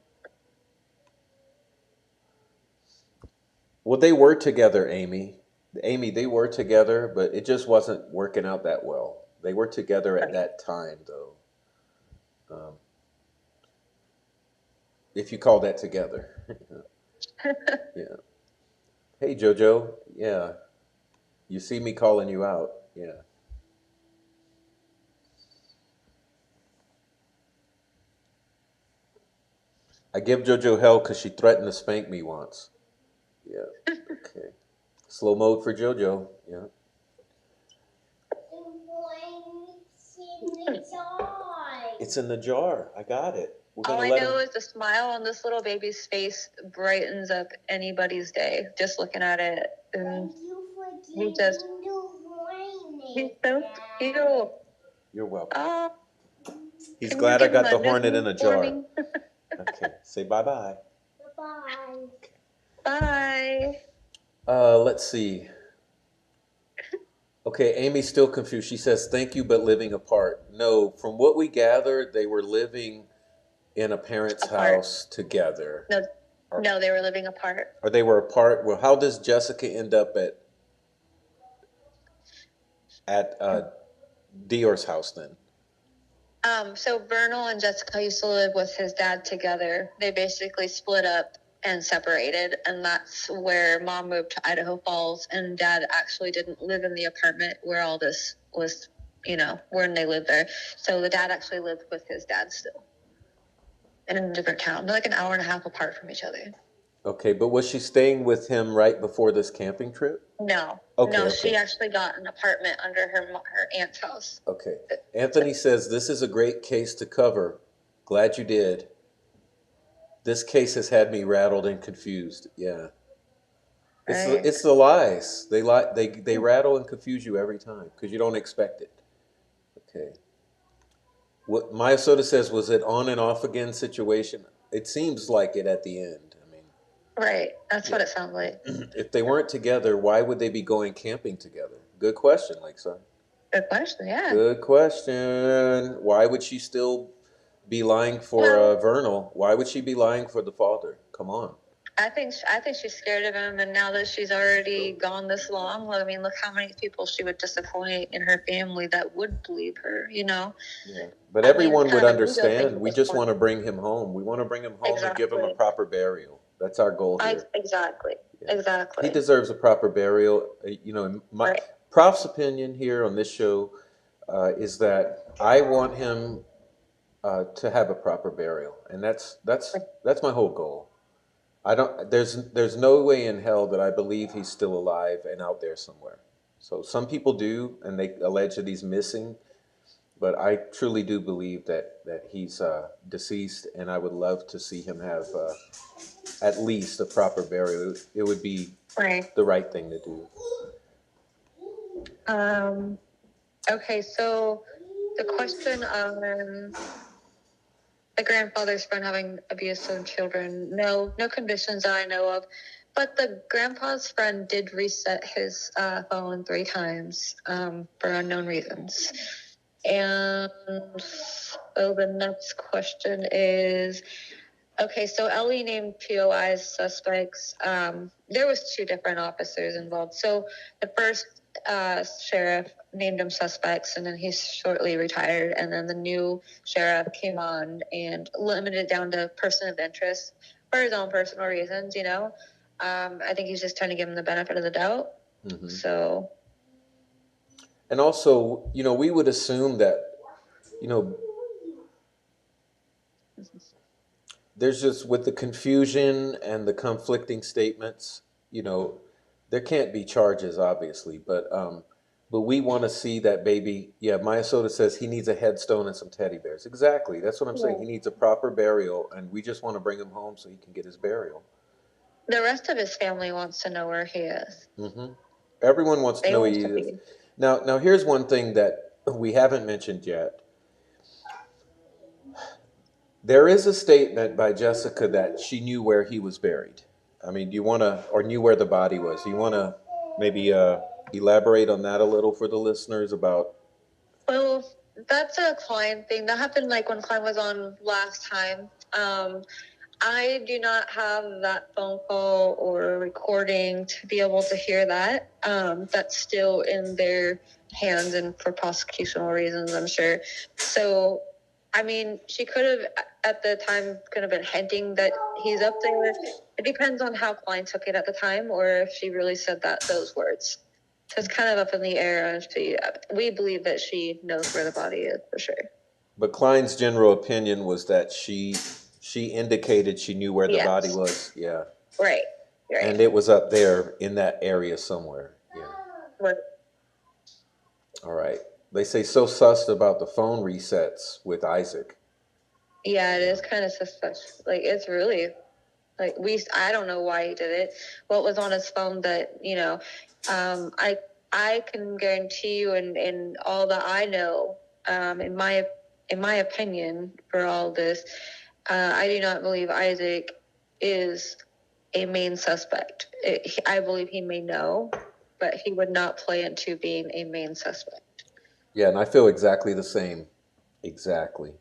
Well, they were together, Amy. Amy, they were together, but it just wasn't working out that well. They were together at that time, though. If you call that together. Yeah. Hey, Jojo. Yeah. You see me calling you out. Yeah. I give Jojo hell because she threatened to spank me once. Yeah. Okay. Slow mode for Jojo. Yeah. It's in the jar. I got it. All I know is the smile on this little baby's face brightens up anybody's day. Just looking at it, and he's so cute. You're welcome. Oh, He's glad I got the hornet in a jar. Okay. Say bye-bye. Bye. Let's see. Okay, Amy's still confused. She says, thank you, but living apart. No, from what we gathered, they were living in a parent's house together. No, they were living apart. Or they were apart. Well, how does Jessica end up at DeOrr's house then? So Vernal and Jessica used to live with his dad together. They basically split up and separated, and that's where mom moved to Idaho Falls, and dad actually didn't live in the apartment where all this was, when they lived there. So the dad actually lived with his dad still in a different town. They're like an hour and a half apart from each other. Okay, but was she staying with him right before this camping trip? No. Okay, no, okay. She actually got an apartment under her aunt's house. Okay. Anthony says, this is a great case to cover. Glad you did. This case has had me rattled and confused. Yeah. It's the lies. They rattle and confuse you every time because you don't expect it. Okay. What Maya Soda says, was it on and off again situation? It seems like it at the end. I mean, right. That's what it sounds like. If they weren't together, why would they be going camping together? Good question, Lakeside. Good question, yeah. Good question. Why would she still be lying for Vernal? Why would she be lying for the father? Come on. I think she's scared of him, and now that she's already gone this long, well, I mean, look how many people she would disappoint in her family that would believe her, Yeah. But everyone would understand. We just want to bring him home. We want to bring him home and give him a proper burial. That's our goal here. Exactly. He deserves a proper burial. My Prof's opinion here on this show is that I want him to have a proper burial, and that's my whole goal. There's no way in hell that I believe he's still alive and out there somewhere. So some people do, and they allege that he's missing, but I truly do believe that he's deceased, and I would love to see him have at least a proper burial. It would be the right thing to do. Okay, so the question on the grandfather's friend having abusive children, no conditions that I know of, but the grandpa's friend did reset his phone 3 times for unknown reasons. And so the next question is, okay, so Ellie named POI as suspects. There was 2 different officers involved. So the first sheriff named them suspects, and then he shortly retired, and then the new sheriff came on and limited it down to person of interest for his own personal reasons. I think he's just trying to give him the benefit of the doubt. So, And also, we would assume that, you know, there's just with the confusion and the conflicting statements, there can't be charges, obviously, but we want to see that baby. Yeah, Maya Soda says he needs a headstone and some teddy bears. Exactly, that's what I'm saying. yeah. He needs a proper burial, and we just want to bring him home so he can get his burial. The rest of his family wants to know where he is. Everyone wants to They know want he to is. be. Now, here's one thing that we haven't mentioned yet. There is a statement by Jessica that she knew where he was buried. I mean, do you want to, or knew where the body was? Do you want to maybe elaborate on that a little for the listeners about? Well, that's a Klein thing. That happened like when Klein was on last time. I do not have that phone call or recording to be able to hear that. That's still in their hands and for prosecutional reasons, I'm sure. So, I mean, she could have, at the time, could have been hinting that he's up there. It depends on how Klein took it at the time or if she really said those words. So it's kind of up in the air. We believe that she knows where the body is for sure. But Klein's general opinion was that she indicated she knew where the body was. Yeah. Right. And it was up there in that area somewhere. Yeah. Right. All right. They say so sus about the phone resets with Isaac. Yeah, it is kind of suspicious. Like, it's really, like, I don't know why he did it. What was on his phone that, I can guarantee you in all that I know, in my opinion for all this, I do not believe Isaac is a main suspect. I believe he may know, but he would not play into being a main suspect. Yeah, and I feel exactly the same. Exactly.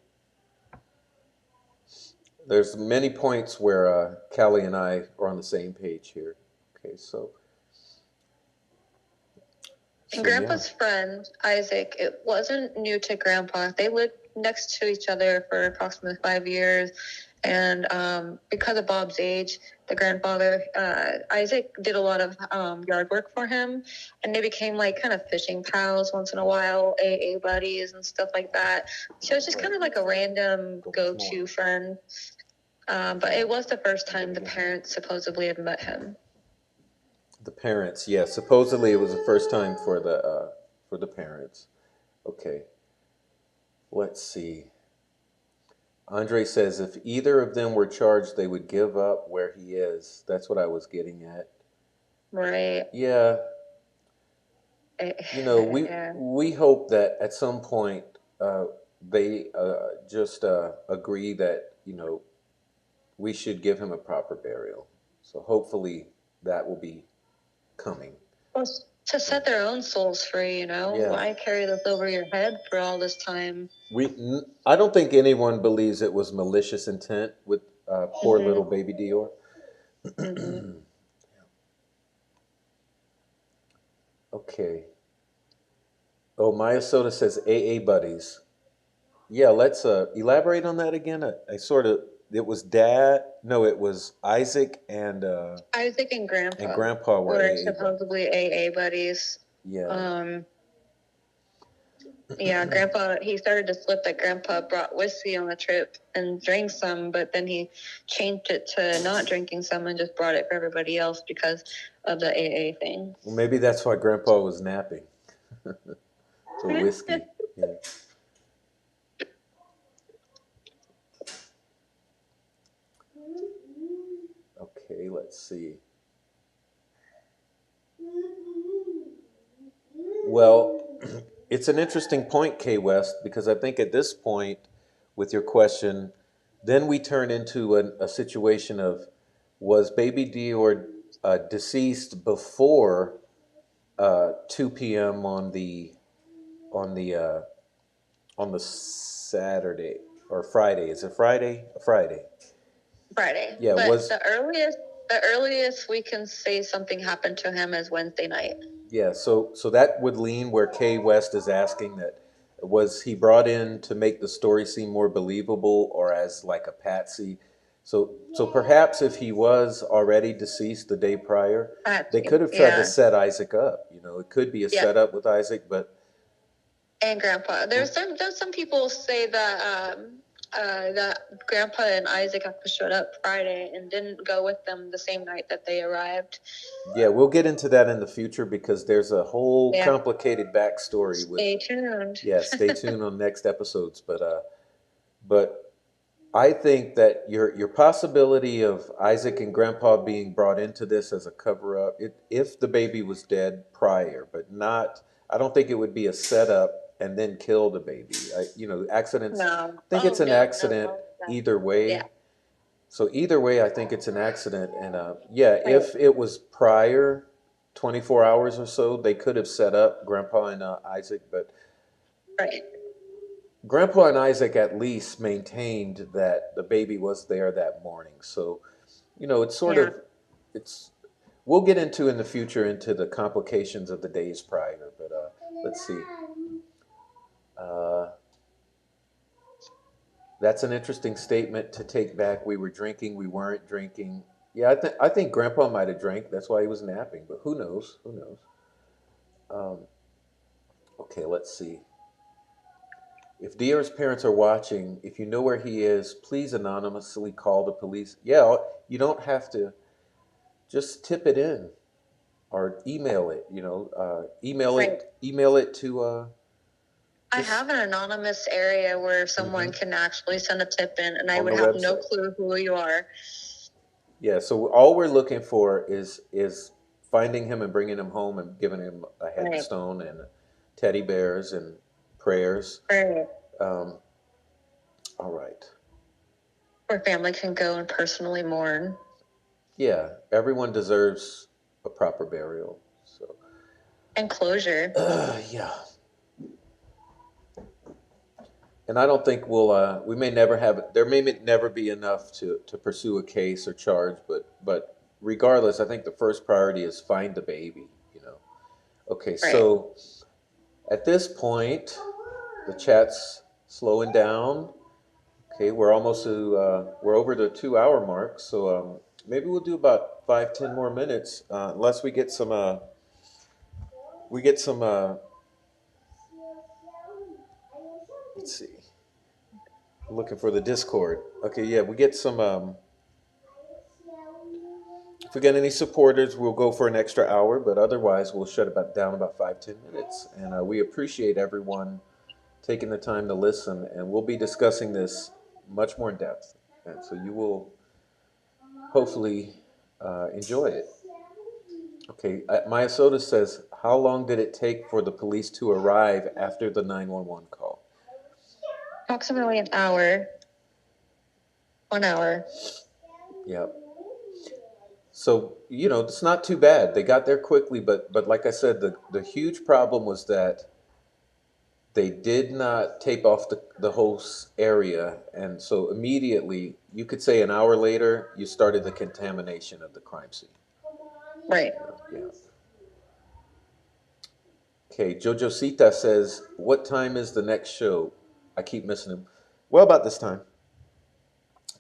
There's many points where Callie and I are on the same page here. Okay, so And Grandpa's friend, Isaac, it wasn't new to Grandpa. They lived next to each other for approximately 5 years. And because of Bob's age, the grandfather, Isaac did a lot of yard work for him. And they became like kind of fishing pals once in a while, AA buddies and stuff like that. So it's just kind of like a random go-to friend. But it was the first time the parents supposedly had met him. the parents, yeah, supposedly it was the first time for the parents. Okay. Let's see. Andre says if either of them were charged, they would give up where he is. That's what I was getting at. Right. Yeah. We hope that at some point they just agree that we should give him a proper burial. So hopefully that will be coming. Well, to set their own souls free, Yeah. Why carry this over your head for all this time? I don't think anyone believes it was malicious intent with poor little baby DeOrr. Okay. Oh, Maya Soda says AA buddies. Yeah, let's elaborate on that again. It was it was Isaac and Isaac and Grandpa. And Grandpa were AA supposedly AA buddies. Yeah. Yeah, Grandpa, he started to slip that Grandpa brought whiskey on the trip and drank some, but then he changed it to not drinking some and just brought it for everybody else because of the AA thing. Well, maybe that's why Grandpa was napping. The whiskey. Yeah. Okay, let's see. Well, it's an interesting point, Kay West, because I think at this point, with your question, then we turn into a situation of was baby DeOrr deceased before 2 p.m. on the Saturday or Friday? Is it Friday? Friday. Friday. Yeah, but the earliest we can say something happened to him is Wednesday night. Yeah, so that would lean where Kay West is asking that was he brought in to make the story seem more believable or as like a patsy? So perhaps if he was already deceased the day prior, they could have tried to Yeah. set Isaac up. You know, it could be a Yeah. setup with Isaac, but And Grandpa. There's some people say that that Grandpa and Isaac actually showed up Friday and didn't go with them the same night that they arrived. yeah, we'll get into that in the future because there's a whole Yeah. complicated backstory with. Stay tuned. Yeah, stay tuned on next episodes. But I think that your possibility of Isaac and Grandpa being brought into this as a cover up, if the baby was dead prior, but not, I don't think it would be a setup and then kill the baby. Accidents. No. I think it's an accident either way. Yeah. So either way, I think it's an accident. And if it was prior 24 hours or so, they could have set up Grandpa and Isaac, but Right. Grandpa and Isaac at least maintained that the baby was there that morning. So, it's sort of, we'll get into in the future into the complications of the days prior, but let's see. That's an interesting statement to take back. We were drinking, we weren't drinking. Yeah, I think Grandpa might have drank. That's why he was napping, but who knows? Who knows? Okay, let's see. If DeOrr's parents are watching, if you know where he is, please anonymously call the police. Yeah, you don't have to. Just tip it in, or email it. Email it to. I have an anonymous area where someone can actually send a tip in, and I On would the have no website. clue who you are. Yeah, so all we're looking for is finding him and bringing him home and giving him a headstone and teddy bears and prayers. Right. All right. Where family can go and personally mourn. Yeah, everyone deserves a proper burial. So. And closure. Yeah. And I don't think we may never have, there may never be enough to pursue a case or charge, but regardless, I think the first priority is find the baby, Okay, so at this point, the chat's slowing down. Okay, we're almost we're over the 2 hour mark, so maybe we'll do about 5-10 more minutes, unless we get some, let's see. Looking for the Discord. Okay, yeah, we get some. If we get any supporters, we'll go for an extra hour, but otherwise, we'll shut it down about 5-10 minutes. And we appreciate everyone taking the time to listen, and we'll be discussing this much more in depth. And so you will hopefully enjoy it. Okay, Maya Soda says, how long did it take for the police to arrive after the 911 call? Approximately an hour. 1 hour. Yep. So, it's not too bad. They got there quickly, but like I said, the huge problem was that they did not tape off the whole area. And so immediately, you could say an hour later, you started the contamination of the crime scene. Right. Yeah. Okay, Jojo Sita says, what time is the next show? I keep missing him. Well, about this time.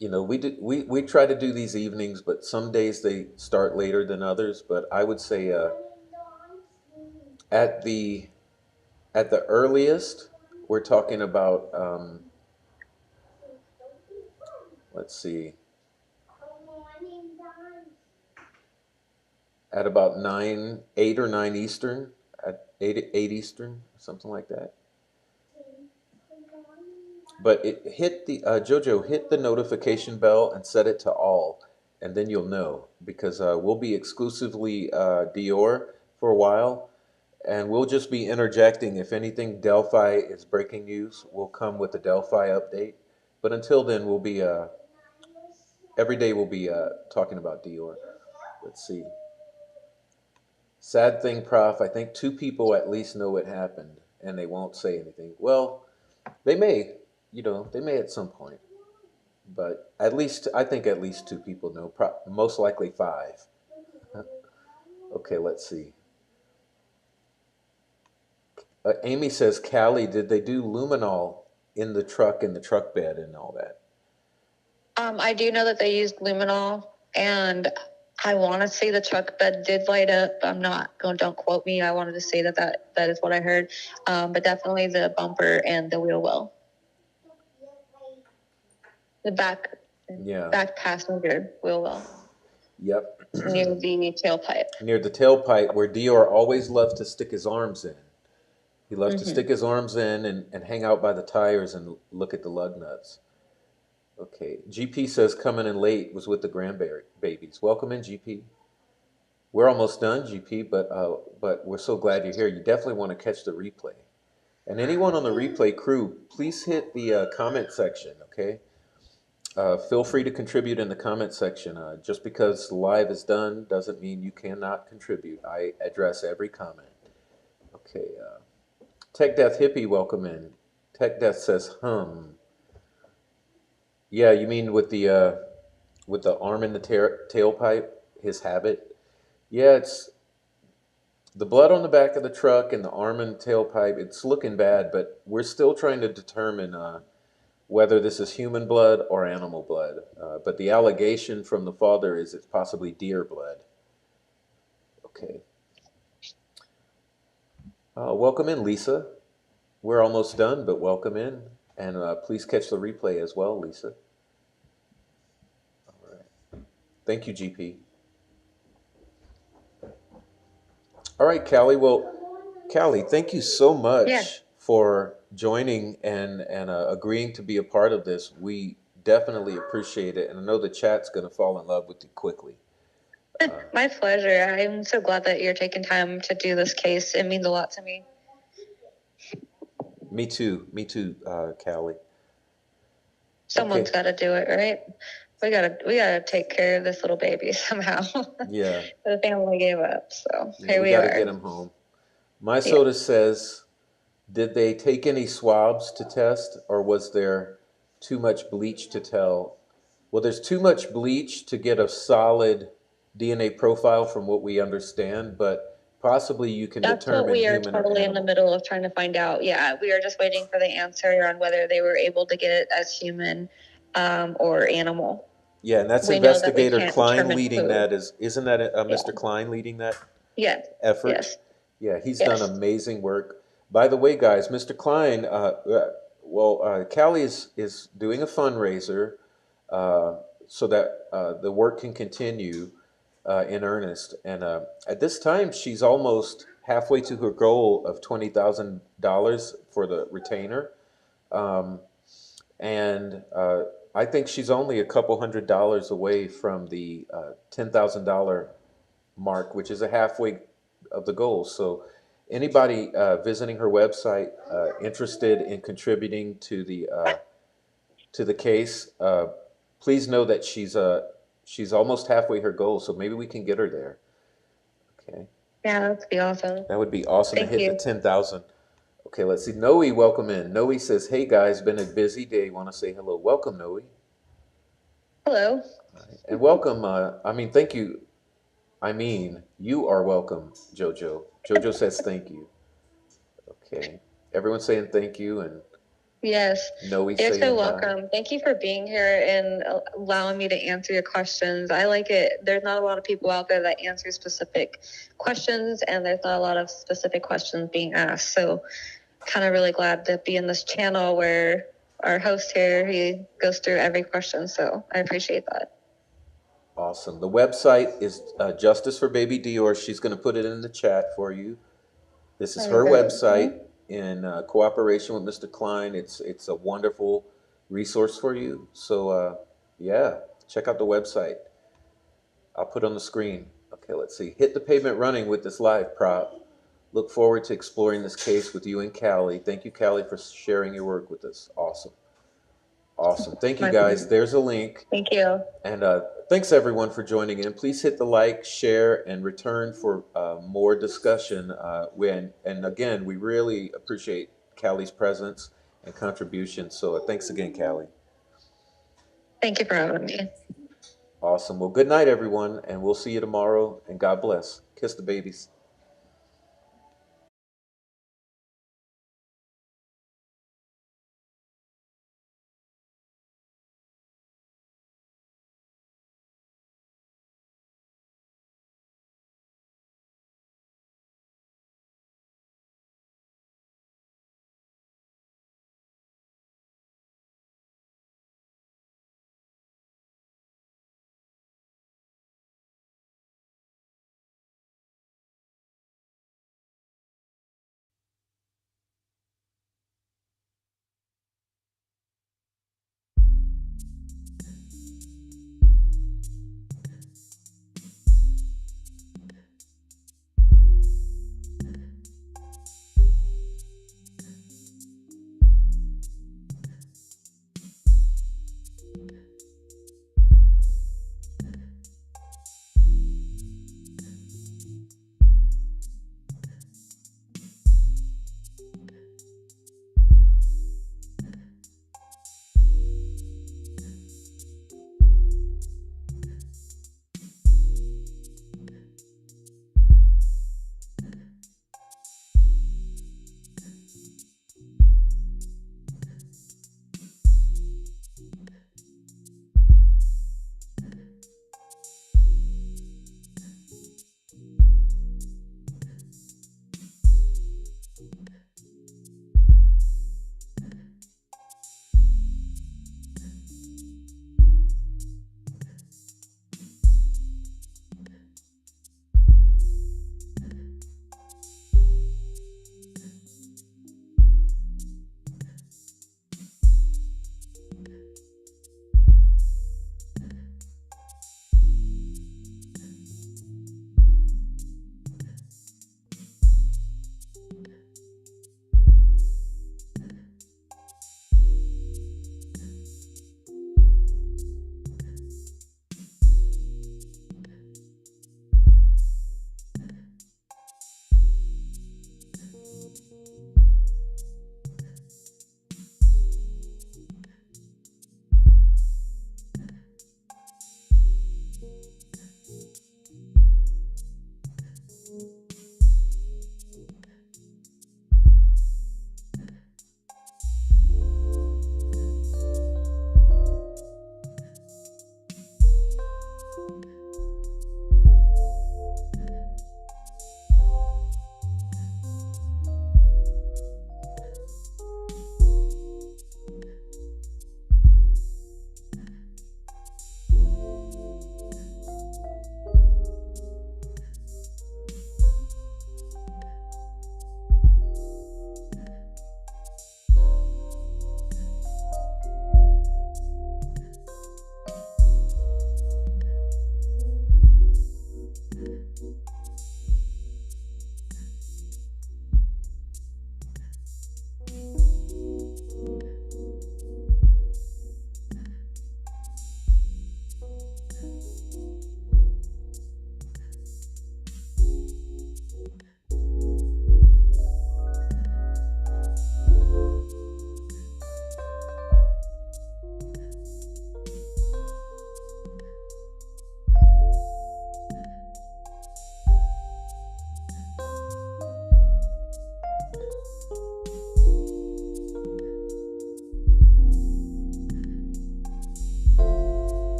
We try to do these evenings, but some days they start later than others. But I would say at the earliest, we're talking about let's see, at about 8 or 9 Eastern, at 8 Eastern, something like that. But it hit Jojo, hit the notification bell and set it to all, and then you'll know, because we'll be exclusively DeOrr for a while, and we'll just be interjecting. If anything Delphi is breaking news, we'll come with the Delphi update. But until then, we'll be every day we'll be talking about DeOrr. Let's see. Sad thing, Prof. I think 2 people at least know what happened, and they won't say anything. Well, they may. They may at some point, but I think at least 2 people know, most likely 5. Okay, let's see. Amy says, Callie, did they do luminol in the truck bed and all that? I do know that they used luminol, and I want to say the truck bed did light up. I'm not going. Don't quote me. I wanted to say that is what I heard, but definitely the bumper and the wheel well, the back passenger wheel well. Yep. Near the tailpipe. Near the tailpipe, where DeOrr always loved to stick his arms in. He loved to stick his arms in and hang out by the tires and look at the lug nuts. Okay, GP says coming in late was with the grandbabies. Welcome in, GP. We're almost done, GP, but we're so glad you're here. You definitely want to catch the replay. And anyone on the replay crew, please hit the comment section, okay? Feel free to contribute in the comment section. Just because live is done doesn't mean you cannot contribute. I address every comment. Okay, Tech Death Hippie, welcome in. Tech Death says, Yeah, you mean with the arm in the tailpipe, his habit? Yeah, it's the blood on the back of the truck and the arm and tailpipe. It's looking bad, but we're still trying to determine whether this is human blood or animal blood. But the allegation from the father is it's possibly deer blood. Okay. Welcome in, Lisa. We're almost done, but welcome in. And please catch the replay as well, Lisa. All right. Thank you, GP. All right, Callie. Well, Callie, thank you so much for joining and agreeing to be a part of this. We definitely appreciate it, and I know the chat's going to fall in love with you quickly. My pleasure. I'm so glad that you're taking time to do this case. It means a lot to me. Me too, Callie. Someone's got to do it, right? We gotta take care of this little baby somehow. Yeah. The family gave up, so here we we are. Got to get him home. My soda says, did they take any swabs to test, or was there too much bleach to tell? Well, there's too much bleach to get a solid DNA profile from what we understand, but possibly you can That's determine what we are human or totally in animal. the middle of trying to find out. Yeah, we are just waiting for the answer on whether they were able to get it as human or animal. Yeah, and that's We know that we Investigator can't Klein determine leading who. that. Isn't that Mr. Klein leading that Yes. effort? Yes. Yeah, he's done amazing work. By the way, guys, Mr. Klein, Callie is doing a fundraiser so that the work can continue in earnest. And at this time, she's almost halfway to her goal of $20,000 for the retainer. I think she's only a couple $100 away from the $10,000 mark, which is a halfway of the goal. So anybody visiting her website interested in contributing to the case, please know that she's almost halfway her goal. So maybe we can get her there. Okay. Yeah, that'd be awesome. That would be awesome to Thank hit the 10,000. Okay, let's see. Noe, welcome in. Noe says, "Hey guys, been a busy day. Want to say hello." Welcome, Noe. Hello. And welcome. Thank you. You are welcome, Jojo. Jojo says thank you. Okay. Everyone's saying thank you, and Yes. Noe's You're saying so hi. welcome. Thank you for being here and allowing me to answer your questions. I like it. There's not a lot of people out there that answer specific questions, and there's not a lot of specific questions being asked. So kind of really glad to be in this channel where our host here, he goes through every question. So I appreciate that. Awesome. The website is Justice for Baby DeOrr. She's going to put it in the chat for you. This is her website in cooperation with Mr. Klein. It's a wonderful resource for you. So yeah, check out the website. I'll put on the screen. Okay, let's see. Hit the pavement running with this live prop. Look forward to exploring this case with you and Callie. Thank you, Callie, for sharing your work with us. Awesome. Awesome. Thank you, guys. There's a link. Thank you. And thanks, everyone, for joining in. Please hit the like, share, and return for more discussion. And again, we really appreciate Callie's presence and contribution. So thanks again, Callie. Thank you for having me. Awesome. Well, good night, everyone, and we'll see you tomorrow. And God bless. Kiss the babies.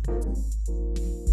you.